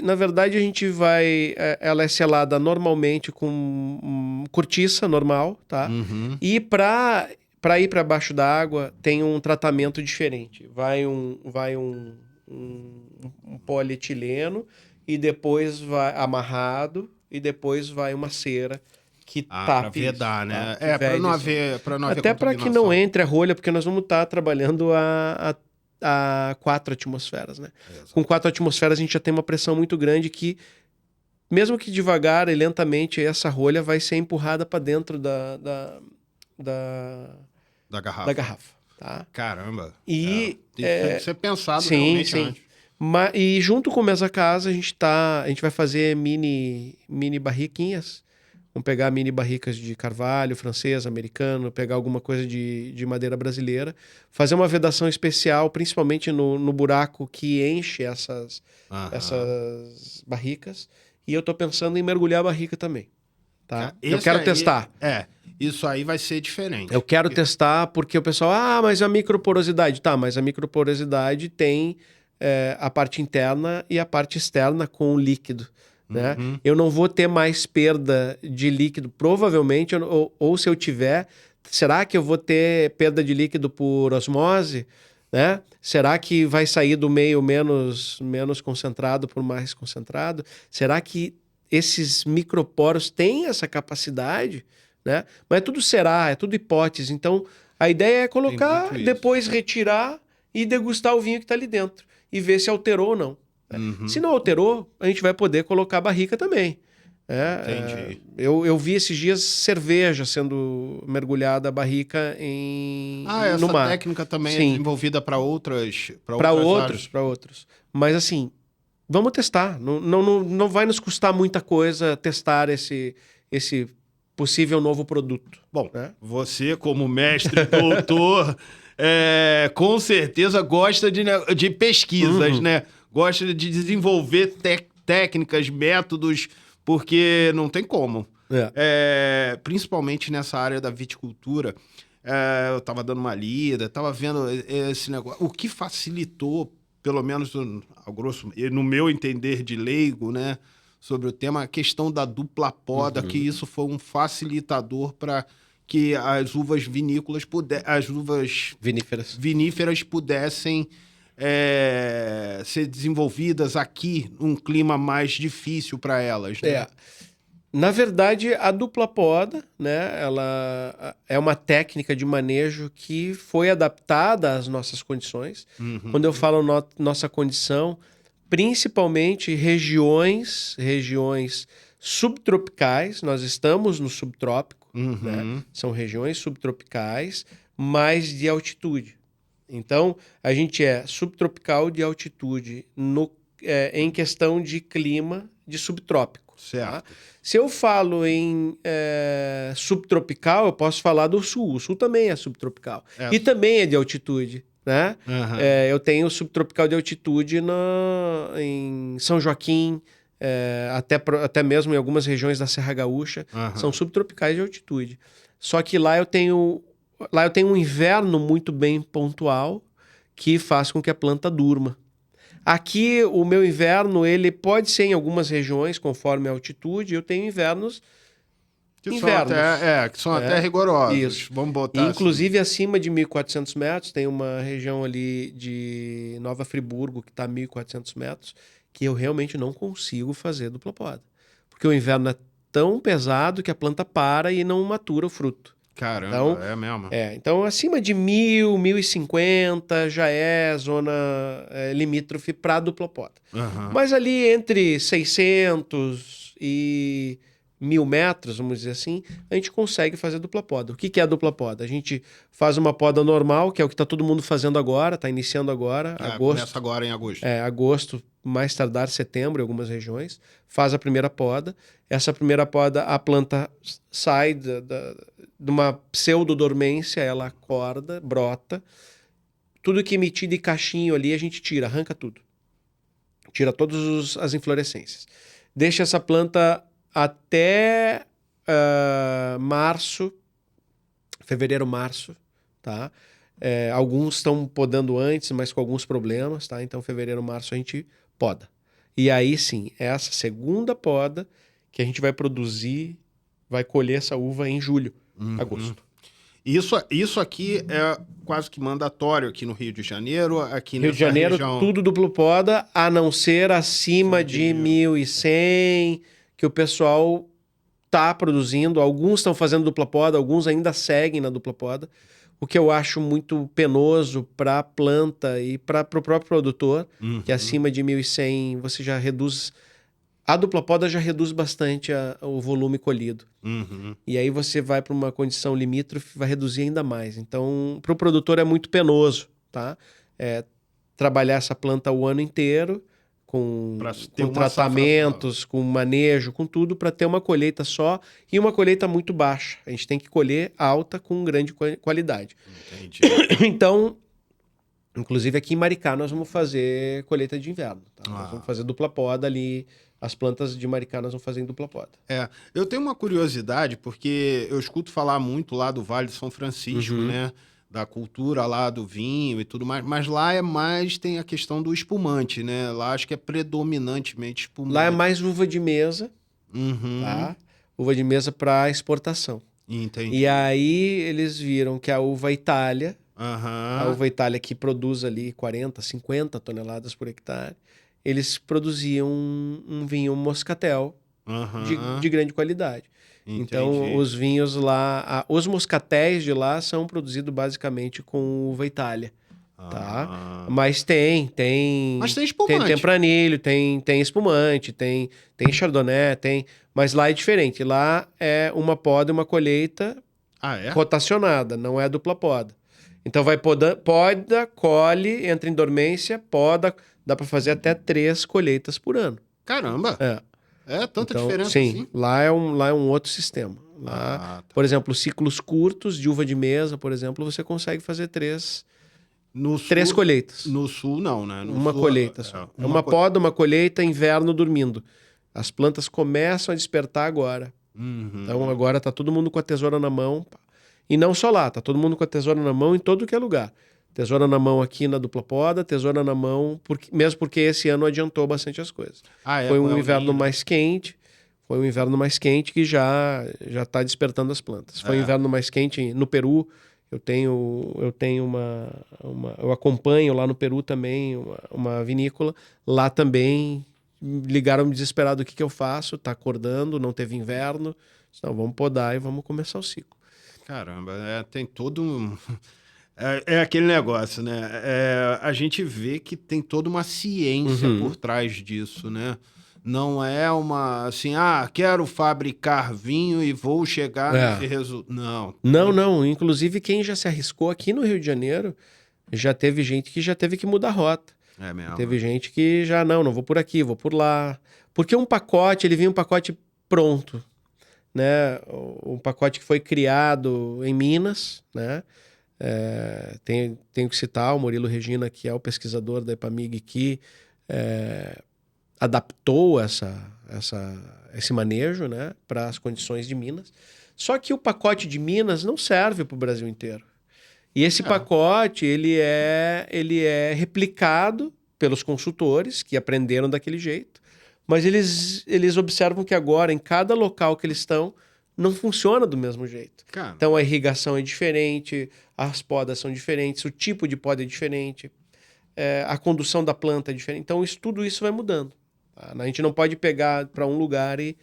a gente vai... Ela é selada normalmente com cortiça normal, tá? E para ir para baixo da água, tem um tratamento diferente. Vai um polietileno e depois vai amarrado e depois vai uma cera que tape pra vedar, isso, né? tá? Para não haver até para que não entre a rolha, porque nós vamos estar trabalhando a 4 atmosferas, né? Com 4 atmosferas a gente já tem uma pressão muito grande que, mesmo que devagar e lentamente, essa rolha vai ser empurrada para dentro da garrafa. Tá? Caramba. E tem que ser pensado realmente antes. E junto com o Mesa Casa, a gente vai fazer mini barriquinhas. Vamos pegar mini barricas de carvalho, francês, americano, pegar alguma coisa de madeira brasileira, fazer uma vedação especial, principalmente no buraco que enche essas barricas. E eu tô pensando em mergulhar a barrica também. Tá? Eu quero testar. Isso aí vai ser diferente. Eu quero testar porque o pessoal... mas a microporosidade... Tá, mas a microporosidade tem a parte interna e a parte externa com o líquido. Né? Eu não vou ter mais perda de líquido, provavelmente, ou se eu tiver, será que eu vou ter perda de líquido por osmose? Né? Será que vai sair do meio menos concentrado por mais concentrado? Será que esses microporos têm essa capacidade? Né? Mas é tudo hipótese. Então, a ideia é colocar, depois retirar e degustar o vinho que está ali dentro e ver se alterou ou não. Se não alterou, a gente vai poder colocar a barrica também. Entendi. Eu vi esses dias cerveja sendo mergulhada a barrica no mar. Essa técnica também é desenvolvida para outros. Para outros. Mas assim, vamos testar. Não vai nos custar muita coisa testar esse possível novo produto. Bom, você como mestre doutor, com certeza gosta de pesquisas, né? Gosta de desenvolver técnicas, métodos, porque não tem como. Principalmente nessa área da viticultura. Eu estava dando uma lida, estava vendo esse negócio. O que facilitou, pelo menos no meu entender de leigo, né, sobre o tema, a questão da dupla poda, que isso foi um facilitador para que as uvas viníferas pudessem ser desenvolvidas aqui num clima mais difícil para elas. Né? Na verdade, a dupla poda, né, ela é uma técnica de manejo que foi adaptada às nossas condições. Quando eu falo nossa condição, principalmente regiões subtropicais, nós estamos no subtrópico, né? Uhum. São regiões subtropicais, mas de altitude. Então, a gente é subtropical de altitude em questão de clima de subtrópico. Certo. Tá? Se eu falo em subtropical, eu posso falar do sul. O sul também é subtropical. E também é de altitude. Né? Uhum. Eu tenho subtropical de altitude em São Joaquim, até mesmo em algumas regiões da Serra Gaúcha, são subtropicais de altitude. Só que lá eu tenho um inverno muito bem pontual que faz com que a planta durma. Aqui, o meu inverno, ele pode ser em algumas regiões, conforme a altitude, eu tenho invernos. Que são até rigorosos. Isso. Vamos botar inclusive, acima de 1.400 metros, tem uma região ali de Nova Friburgo, que está a 1.400 metros, que eu realmente não consigo fazer dupla poda. Porque o inverno é tão pesado que a planta para e não matura o fruto. Caramba, então, é mesmo? Então, acima de 1.000, 1.050 já é zona limítrofe para dupla poda. Mas ali entre 600 e 1.000 metros, vamos dizer assim, a gente consegue fazer dupla poda. O que é a dupla poda? A gente faz uma poda normal, que é o que está todo mundo fazendo agora, está iniciando agora. Agosto, começa agora em agosto. Agosto, mais tardar setembro, em algumas regiões. Faz a primeira poda. Essa primeira poda, a planta sai de uma pseudodormência, ela acorda, brota. Tudo que emitir de cachinho ali, a gente tira, arranca tudo. Tira todas as inflorescências. Deixa essa planta até fevereiro, março, tá? Alguns estão podando antes, mas com alguns problemas, tá? Então, fevereiro, março a gente poda. E aí sim, é essa segunda poda que a gente vai produzir, vai colher essa uva em julho, agosto. Isso aqui é quase que mandatório aqui no Rio de Janeiro. Aqui Rio de Janeiro, tudo duplo poda, a não ser acima de 1.100, que o pessoal está produzindo. Alguns estão fazendo dupla poda, alguns ainda seguem na dupla poda. O que eu acho muito penoso para a planta e para o próprio produtor, que acima de 1.100 você já reduz. A dupla poda já reduz bastante o volume colhido. E aí você vai para uma condição limítrofe, vai reduzir ainda mais. Então, para o produtor é muito penoso, tá? Trabalhar essa planta o ano inteiro, com tratamentos, com manejo, com tudo, para ter uma colheita só e uma colheita muito baixa. A gente tem que colher alta com grande qualidade. Entendi. Então, inclusive aqui em Maricá nós vamos fazer colheita de inverno. Tá? Nós vamos fazer dupla poda ali. As plantas de Maricá nós vamos fazer em dupla poda. Eu tenho uma curiosidade, porque eu escuto falar muito lá do Vale de São Francisco, né? Da cultura lá do vinho e tudo mais. Mas lá tem a questão do espumante, né? Lá acho que é predominantemente espumante. Lá é mais uva de mesa, tá? Uva de mesa para exportação. Entendi. E aí eles viram que a uva Itália, a uva Itália que produz ali 40, 50 toneladas por hectare, eles produziam um vinho moscatel de grande qualidade. Entendi. Então, os vinhos lá... os moscatéis de lá são produzidos basicamente com uva Itália. Tá? Mas tem espumante. Tem tempranilho, tem espumante, tem chardonnay, mas lá é diferente. Lá é uma poda e uma colheita rotacionada, não é dupla poda. Então vai poda, colhe, entra em dormência, poda, dá para fazer até 3 colheitas por ano. Caramba! Tanta diferença sim, assim? Lá é um outro sistema. Lá, por exemplo, ciclos curtos de uva de mesa, por exemplo, você consegue fazer 3 colheitas. No sul, não, né? Uma colheita só. Uma poda, uma colheita, inverno dormindo. As plantas começam a despertar agora. Então agora tá todo mundo com a tesoura na mão. E não só lá, tá todo mundo com a tesoura na mão em todo que é lugar. Tesoura na mão aqui na dupla poda, tesoura na mão, mesmo porque esse ano adiantou bastante as coisas. Foi um inverno mais quente. Foi um inverno mais quente que já está despertando as plantas. Foi um inverno mais quente no Peru. Eu acompanho lá no Peru também uma vinícola. Lá também ligaram-me desesperado: o que eu faço? Tá acordando, não teve inverno. Então vamos podar e vamos começar o ciclo. Caramba, tem todo um... É aquele negócio, né? A gente vê que tem toda uma ciência por trás disso, né? Não é uma assim, quero fabricar vinho e vou chegar nesse resultado. Não. Não. Inclusive, quem já se arriscou aqui no Rio de Janeiro, já teve gente que já teve que mudar a rota. É mesmo. Teve gente que já, não vou por aqui, vou por lá. Porque um pacote, ele vinha um pacote pronto, né? Um pacote que foi criado em Minas, né? Tenho que citar o Murilo Regina, que é o pesquisador da Epamig, que adaptou esse manejo, né, para as condições de Minas. Só que o pacote de Minas não serve para o Brasil inteiro. E esse pacote, ele é replicado pelos consultores que aprenderam daquele jeito, mas eles observam que agora, em cada local que eles estão, não funciona do mesmo jeito. Então a irrigação é diferente, as podas são diferentes, o tipo de poda é diferente, a condução da planta é diferente. Então tudo isso vai mudando. Tá? A gente não pode pegar para um lugar e...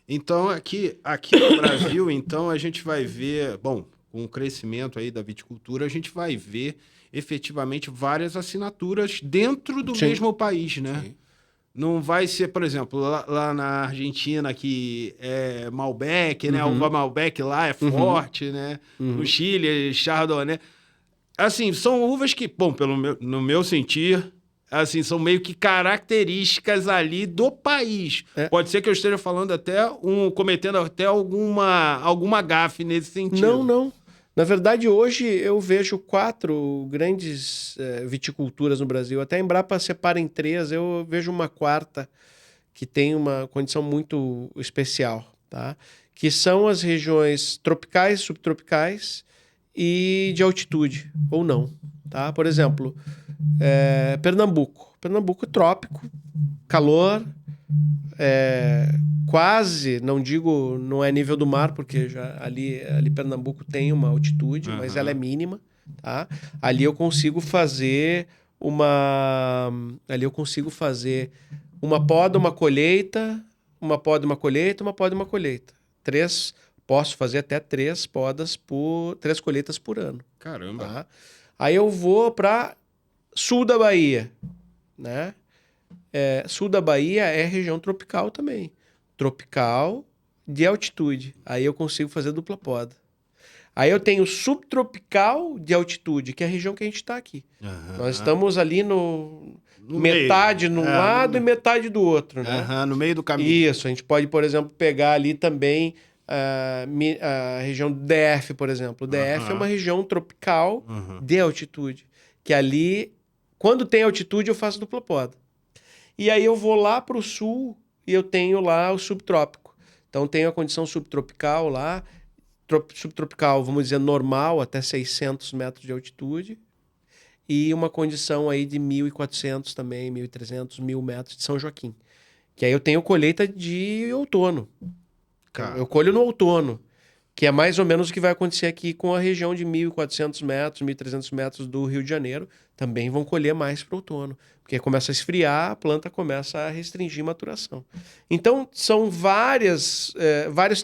Então aqui no Brasil, então a gente vai ver, bom, com o crescimento aí da viticultura, a gente vai ver efetivamente várias assinaturas dentro do mesmo país, né? Sim. Não vai ser, por exemplo, lá na Argentina, que é Malbec, né? A uva Malbec lá é forte, né? No Chile, Chardonnay. Assim, são uvas que, bom, no meu sentir, assim, são meio que características ali do país. Pode ser que eu esteja falando cometendo até alguma gafe nesse sentido. Não. Na verdade, hoje eu vejo 4 grandes viticulturas no Brasil. Até a Embrapa separa em 3, eu vejo uma 4ª que tem uma condição muito especial, tá? Que são as regiões tropicais, subtropicais e de altitude, ou não. Tá? Por exemplo, Pernambuco. Pernambuco é trópico, calor, quase, não digo, não é nível do mar, porque já ali Pernambuco tem uma altitude, mas ela é mínima. Tá? Ali eu consigo fazer uma poda, uma colheita, uma poda, uma colheita, uma poda, uma colheita. Posso fazer até 3 colheitas por ano. Caramba! Tá? Aí eu vou para sul da Bahia, né? Sul da Bahia é região tropical também. Tropical de altitude. Aí eu consigo fazer dupla poda. Aí eu tenho subtropical de altitude, que é a região que a gente está aqui. Nós estamos ali no metade num lado e metade do outro, né? No meio do caminho. Isso, a gente pode, por exemplo, pegar ali também a região do DF, por exemplo. O DF é uma região tropical de altitude, que ali, quando tem altitude, eu faço dupla poda. E aí eu vou lá para o sul e eu tenho lá o subtrópico. Então tenho a condição subtropical lá, subtropical, vamos dizer, normal, até 600 metros de altitude, e uma condição aí de 1.400 também, 1.300, 1.000 metros de São Joaquim. Que aí eu tenho colheita de outono. Eu colho no outono, que é mais ou menos o que vai acontecer aqui com a região de 1.400 metros, 1.300 metros do Rio de Janeiro. Também vão colher mais para o outono, porque começa a esfriar, a planta começa a restringir a maturação. Então, são vários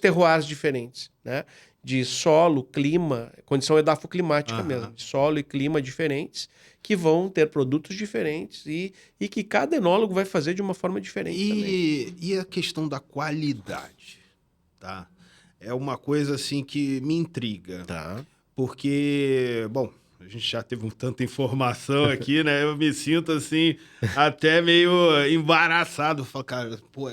terroirs diferentes, né? De solo, clima, condição edafoclimática mesmo, de solo e clima diferentes, que vão ter produtos diferentes e que cada enólogo vai fazer de uma forma diferente também. E a questão da qualidade, tá? É uma coisa assim que me intriga. Tá. Porque, bom, a gente já teve tanta informação aqui, né? Eu me sinto assim, até meio embaraçado. Falo, cara, pô,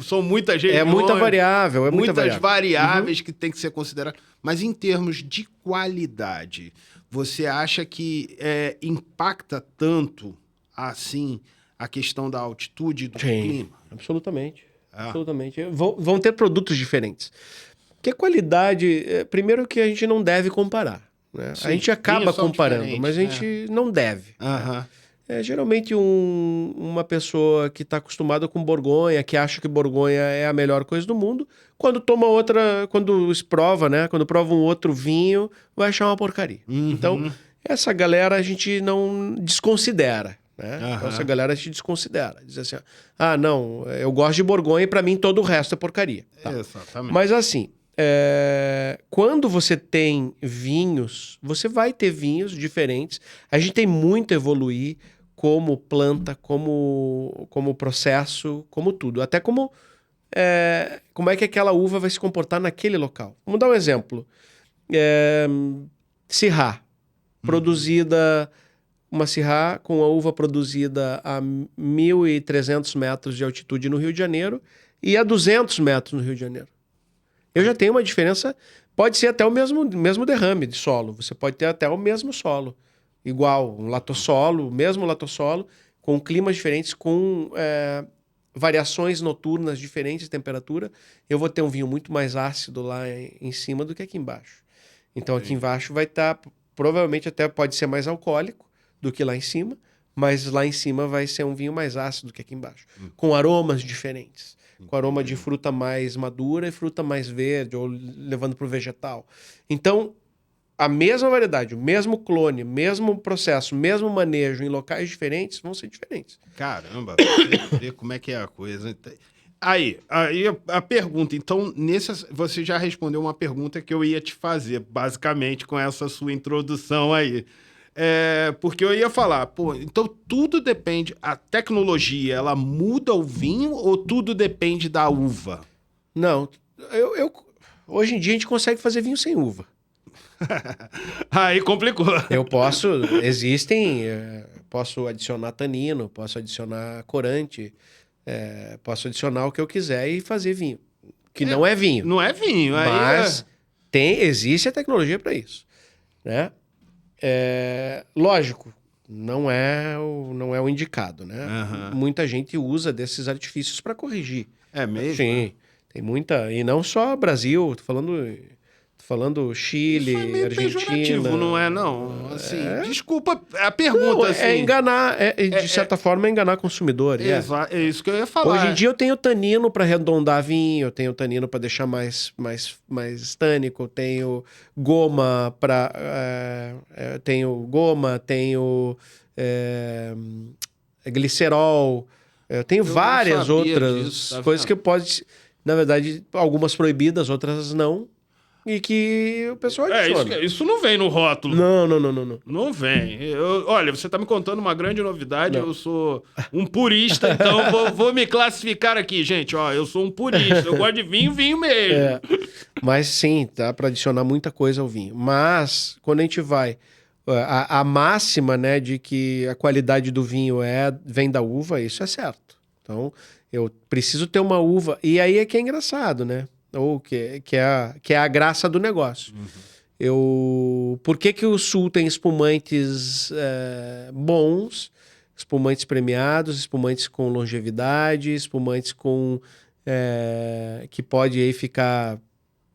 são muitas regiões. É muita variável, muitas variáveis que tem que ser consideradas. Mas em termos de qualidade, você acha que impacta tanto assim a questão da altitude do clima? Absolutamente. Absolutamente. Vão ter produtos diferentes. Porque a qualidade, primeiro que a gente não deve comparar. Né? A gente acaba comparando, mas a gente não deve. Né? Geralmente uma pessoa que está acostumada com Borgonha, que acha que Borgonha é a melhor coisa do mundo, quando prova, né? Quando prova um outro vinho, vai achar uma porcaria. Então, essa galera a gente não desconsidera. Né? Então essa galera se desconsidera. Diz assim, não, eu gosto de Borgonha e para mim todo o resto é porcaria. Tá? Exatamente. Mas assim, quando você tem vinhos, você vai ter vinhos diferentes. A gente tem muito a evoluir como planta, como processo, como tudo. Até como é que aquela uva vai se comportar naquele local. Vamos dar um exemplo. Syrah, produzida... Uma Syrah com a uva produzida a 1.300 metros de altitude no Rio de Janeiro e a 200 metros no Rio de Janeiro. Eu já tenho uma diferença, pode ser até o mesmo derrame de solo, você pode ter até o mesmo solo, igual, um latossolo, mesmo latossolo, com climas diferentes, com variações noturnas diferentes de temperatura, eu vou ter um vinho muito mais ácido lá em cima do que aqui embaixo. Então aqui embaixo vai estar, provavelmente até pode ser mais alcoólico do que lá em cima, mas lá em cima vai ser um vinho mais ácido do que aqui embaixo, com aromas diferentes, com aroma de fruta mais madura e fruta mais verde, ou levando para o vegetal. Então, a mesma variedade, o mesmo clone, mesmo processo, mesmo manejo em locais diferentes, vão ser diferentes. Caramba, você vê como é que é a coisa. Aí a pergunta, então, você já respondeu uma pergunta que eu ia te fazer, basicamente, com essa sua introdução aí. Porque eu ia falar, pô, então tudo depende, a tecnologia, ela muda o vinho ou tudo depende da uva? Não, hoje em dia a gente consegue fazer vinho sem uva. Aí complicou. Posso adicionar tanino, posso adicionar corante, posso adicionar o que eu quiser e fazer vinho, que não é vinho. Não é vinho, mas existe a tecnologia para isso, né? Lógico, não é o indicado, né? Muita gente usa desses artifícios para corrigir. É mesmo? Sim, tem muita, e não só Brasil, tô falando Chile, isso é meio Argentina. Pejorativo, não é, não? Assim, desculpa a pergunta, não, assim. É enganar, de certa forma é enganar consumidor. É isso que eu ia falar. Hoje em dia eu tenho tanino para arredondar vinho, eu tenho tanino para deixar mais tânico, eu tenho goma tenho glicerol, eu tenho várias outras coisas que pode, na verdade, algumas proibidas, outras não. E que o pessoal adiciona. Isso não vem no rótulo. Não. Não vem. Olha, você tá me contando uma grande novidade. Não. Eu sou um purista, então vou me classificar aqui, gente. Ó, eu sou um purista. Eu gosto de vinho mesmo. Mas sim, dá para adicionar muita coisa ao vinho. Mas, quando a gente vai... A máxima, né, de que a qualidade do vinho vem da uva, isso é certo. Então, eu preciso ter uma uva... E aí é que é engraçado, né? Ou que é a graça do negócio. Por que o Sul tem espumantes bons, espumantes premiados, espumantes com longevidade, espumantes que pode aí ficar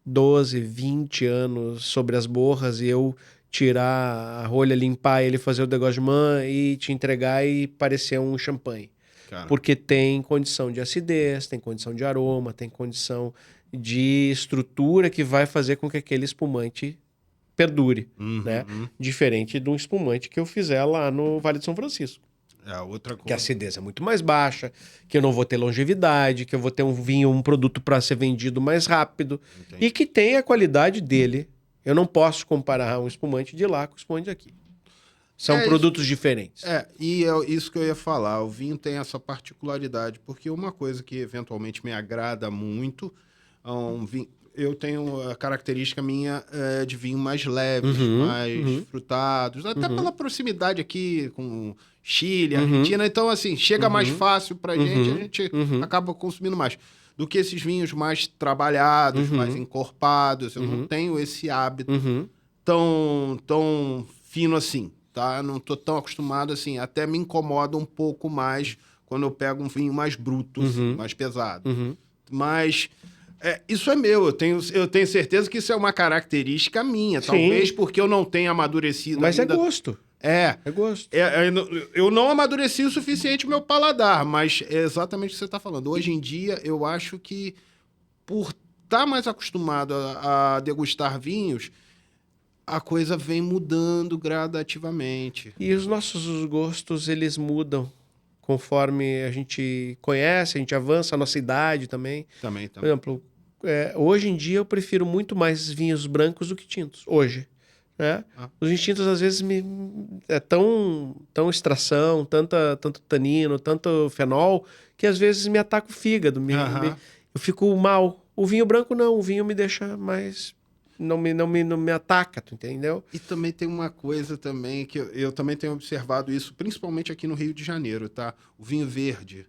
12, 20 anos sobre as borras e eu tirar a rolha, limpar ele, fazer o degorgement e te entregar e parecer um champanhe. Cara. Porque tem condição de acidez, tem condição de aroma, tem condição de estrutura que vai fazer com que aquele espumante perdure, né? Diferente de um espumante que eu fizer lá no Vale de São Francisco. Outra coisa. Que a acidez é muito mais baixa, que eu não vou ter longevidade, que eu vou ter um produto para ser vendido mais rápido. Entendi. E que tem a qualidade dele. Eu não posso comparar um espumante de lá com o espumante daqui. São produtos diferentes. E é isso que eu ia falar. O vinho tem essa particularidade, porque uma coisa que eventualmente me agrada muito... eu tenho a característica minha de vinho mais leves, mais frutados, até pela proximidade aqui com Chile, Argentina. Então, assim, chega mais fácil pra gente, a gente acaba consumindo mais. Do que esses vinhos mais trabalhados, mais encorpados. Eu não tenho esse hábito tão fino assim, tá? Não tô tão acostumado assim. Até me incomoda um pouco mais quando eu pego um vinho mais bruto, assim, mais pesado. Mas... isso é meu, eu tenho certeza que isso é uma característica minha. Sim. Talvez porque eu não tenha amadurecido mas ainda. É gosto. É gosto. Eu não amadureci o suficiente o meu paladar, mas é exatamente o que você está falando. Hoje em dia, eu acho que por estar mais acostumado a degustar vinhos, a coisa vem mudando gradativamente. E os nossos gostos, eles mudam conforme a gente conhece, a gente avança, a nossa idade também. Também. Por exemplo... hoje em dia eu prefiro muito mais vinhos brancos do que tintos. Hoje. né? Os instintos, às vezes, é tão extração, tanto tanino, tanto fenol, que às vezes me ataca o fígado, eu fico mal. O vinho branco não, o vinho me deixa mais... Não me ataca, tu entendeu? E também tem uma coisa também que eu também tenho observado isso, principalmente aqui no Rio de Janeiro, tá? O vinho verde.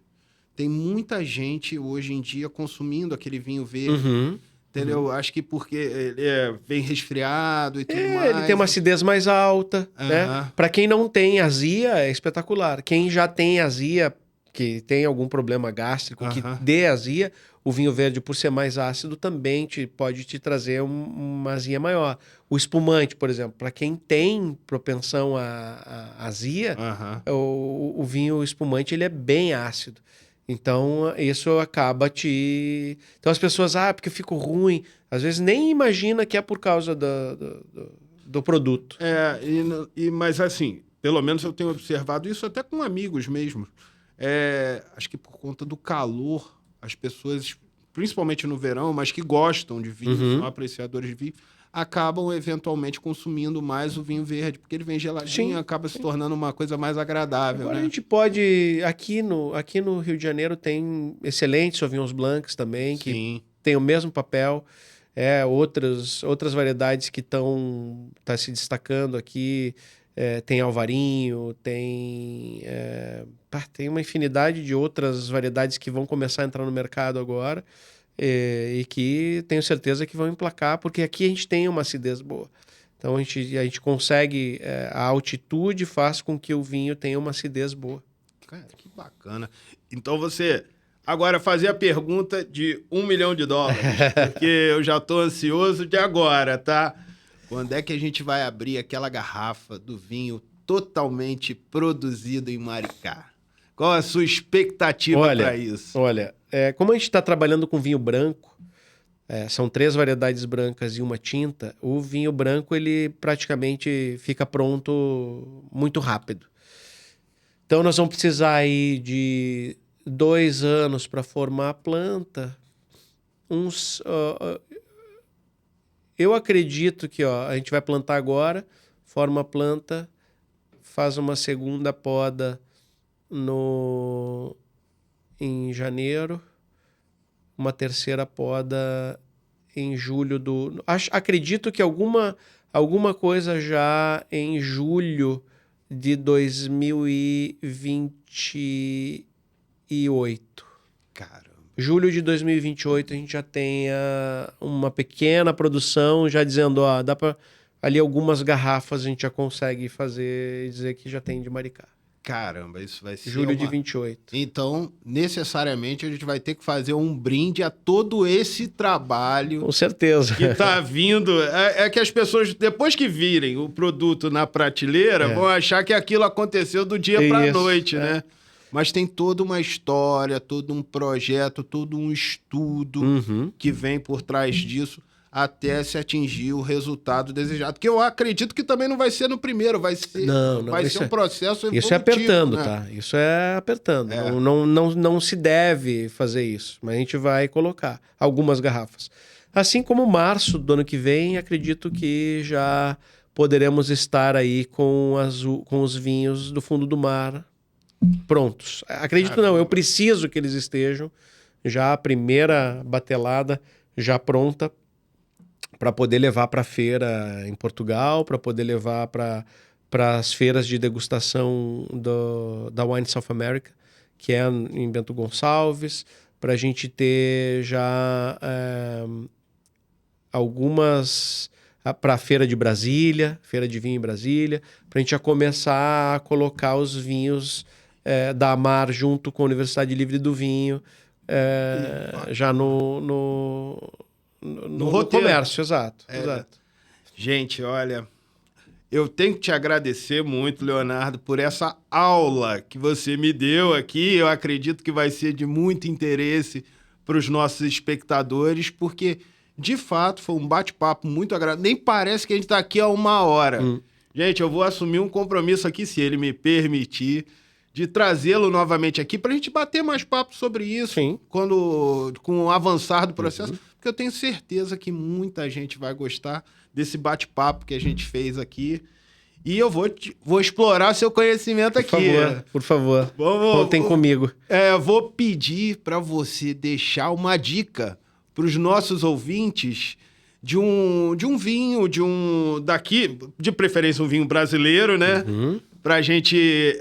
Tem muita gente hoje em dia consumindo aquele vinho verde, entendeu? Acho que porque ele vem resfriado e tudo mais. Ele tem uma acidez mais alta, né? Para quem não tem azia, é espetacular. Quem já tem azia, que tem algum problema gástrico, que dê azia, o vinho verde, por ser mais ácido, também pode te trazer uma azia maior. O espumante, por exemplo, para quem tem propensão a azia, o vinho espumante ele é bem ácido. Então, isso acaba Então, as pessoas, porque eu fico ruim, às vezes nem imagina que é por causa do produto. Mas assim, pelo menos eu tenho observado isso até com amigos mesmo. Acho que por conta do calor, as pessoas, principalmente no verão, mas que gostam de vinho, são apreciadores de vinho, acabam eventualmente consumindo mais o vinho verde, porque ele vem geladinho, acaba se tornando uma coisa mais agradável. Agora, né? A gente pode... Aqui no Rio de Janeiro tem excelentes Sauvignons Blancs também, que tem o mesmo papel. Outras variedades que estão se destacando aqui. Tem Alvarinho, tem uma infinidade de outras variedades que vão começar a entrar no mercado agora e que tenho certeza que vão emplacar, porque aqui a gente tem uma acidez boa. Então a gente consegue, a altitude faz com que o vinho tenha uma acidez boa. Cara, que bacana. Então você agora fazer a pergunta de $1 milhão, porque eu já estou ansioso de agora, tá? Quando é que a gente vai abrir aquela garrafa do vinho totalmente produzido em Maricá? Qual a sua expectativa para isso? Olha, como a gente está trabalhando com vinho branco, são 3 variedades brancas e uma tinta, o vinho branco ele praticamente fica pronto muito rápido. Então nós vamos precisar aí de 2 anos para formar a planta, eu acredito que a gente vai plantar agora, forma a planta, faz uma segunda poda em janeiro, uma terceira poda em julho acredito que alguma coisa já em julho de 2028. Caramba. Julho de 2028 a gente já tenha uma pequena produção, já dizendo, dá para ali algumas garrafas a gente já consegue fazer e dizer que já tem de Maricá. Caramba, isso vai ser Julho de 28. Então, necessariamente, a gente vai ter que fazer um brinde a todo esse trabalho. Com certeza. Que tá vindo. É que as pessoas, depois que virem o produto na prateleira, vão achar que aquilo aconteceu do dia para a noite, né? Mas tem toda uma história, todo um projeto, todo um estudo que vem por trás disso até se atingir o resultado desejado. Que eu acredito que também não vai ser no primeiro, vai ser, vai ser um processo evolutivo. Isso é apertando, né? Tá? Isso é apertando. Não se deve fazer isso, mas a gente vai colocar algumas garrafas. Assim como março do ano que vem, acredito que já poderemos estar aí com os vinhos do fundo do mar prontos. Acredito não, eu preciso que eles estejam já a primeira batelada já pronta para poder levar para a feira em Portugal, para poder levar para as feiras de degustação da Wine South America, que é em Bento Gonçalves, para a gente ter já algumas para a feira de Brasília, feira de vinho em Brasília, para a gente já começar a colocar os vinhos da Amar junto com a Universidade Livre do Vinho, já no comércio, exato. Gente, olha, eu tenho que te agradecer muito, Leonardo, por essa aula que você me deu aqui. Eu acredito que vai ser de muito interesse para os nossos espectadores, porque, de fato, foi um bate-papo muito agradável. Nem parece que a gente está aqui há 1 hora. Gente, eu vou assumir um compromisso aqui, se ele me permitir, de trazê-lo novamente aqui para a gente bater mais papo sobre isso. Sim. Com o avançar do processo. Porque eu tenho certeza que muita gente vai gostar desse bate-papo que a gente fez aqui. E eu vou explorar seu conhecimento aqui. Por favor. Contem comigo. Vou pedir para você deixar uma dica para os nossos ouvintes de um vinho, daqui, de preferência um vinho brasileiro, né? Para a gente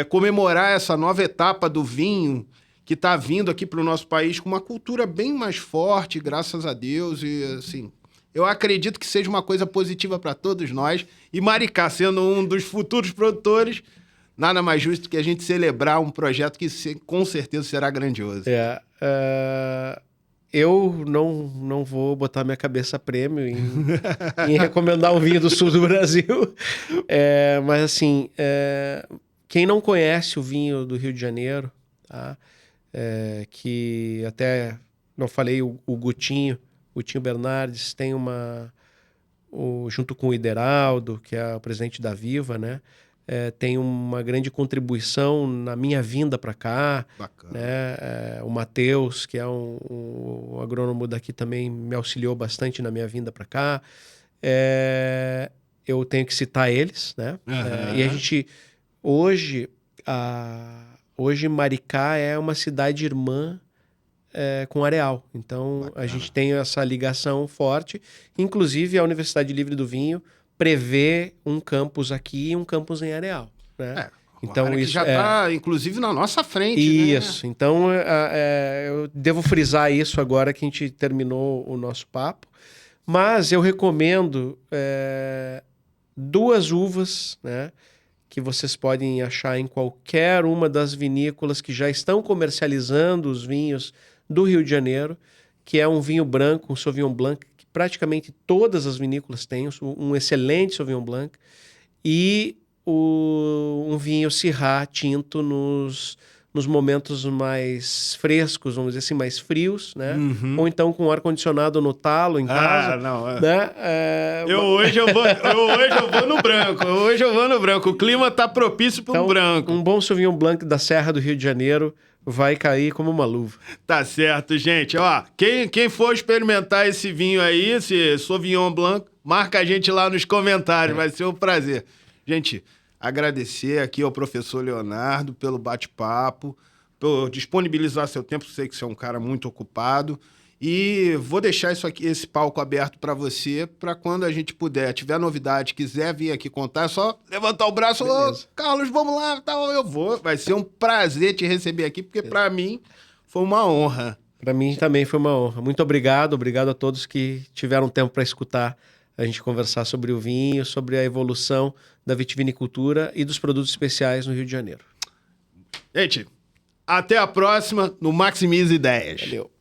comemorar essa nova etapa do vinho que está vindo aqui para o nosso país com uma cultura bem mais forte, graças a Deus. E assim, eu acredito que seja uma coisa positiva para todos nós. E Maricá, sendo um dos futuros produtores, nada mais justo que a gente celebrar um projeto que com certeza será grandioso. Eu não vou botar minha cabeça a prêmio em recomendar um vinho do sul do Brasil. Mas assim, quem não conhece o vinho do Rio de Janeiro, tá? Que até não falei, o Gutinho Bernardes tem junto com o Ideraldo, que é o presidente da Viva, né? Tem uma grande contribuição na minha vinda para cá. Bacana. Né? O Matheus, que é um agrônomo daqui, também me auxiliou bastante na minha vinda para cá. Eu tenho que citar eles, né? E a gente, hoje Maricá é uma cidade irmã com Areal. Então, bacana. A gente tem essa ligação forte. Inclusive, a Universidade Livre do Vinho prevê um campus aqui e um campus em Areal, né? Então isso já está, inclusive, na nossa frente. Isso. Né? Então, eu devo frisar isso agora que a gente terminou o nosso papo. Mas eu recomendo 2 uvas, né, que vocês podem achar em qualquer uma das vinícolas que já estão comercializando os vinhos do Rio de Janeiro, que é um vinho branco, um Sauvignon Blanc, que praticamente todas as vinícolas têm, um excelente Sauvignon Blanc, e um vinho Syrah tinto nos momentos mais frescos, vamos dizer assim, mais frios, né? Ou então com ar-condicionado no talo em casa. Né? Hoje eu vou no branco. O clima tá propício para um branco. Um bom Sauvignon Blanc da Serra do Rio de Janeiro vai cair como uma luva. Tá certo, gente. Ó, quem for experimentar esse vinho aí, esse Sauvignon Blanc, marca a gente lá nos comentários. Vai ser um prazer. Gente, agradecer aqui ao professor Leonardo pelo bate-papo, por disponibilizar seu tempo. Sei que você é um cara muito ocupado. E vou deixar esse palco aberto para você, para quando a gente tiver novidade, quiser vir aqui contar, é só levantar o braço. Ô, Carlos, vamos lá, tal, eu vou. Vai ser um prazer te receber aqui, porque para mim foi uma honra. Para mim também foi uma honra. Muito obrigado a todos que tiveram tempo para escutar a gente conversar sobre o vinho, sobre a evolução da vitivinicultura e dos produtos especiais no Rio de Janeiro. Gente, até a próxima no Maximize Ideias. Valeu.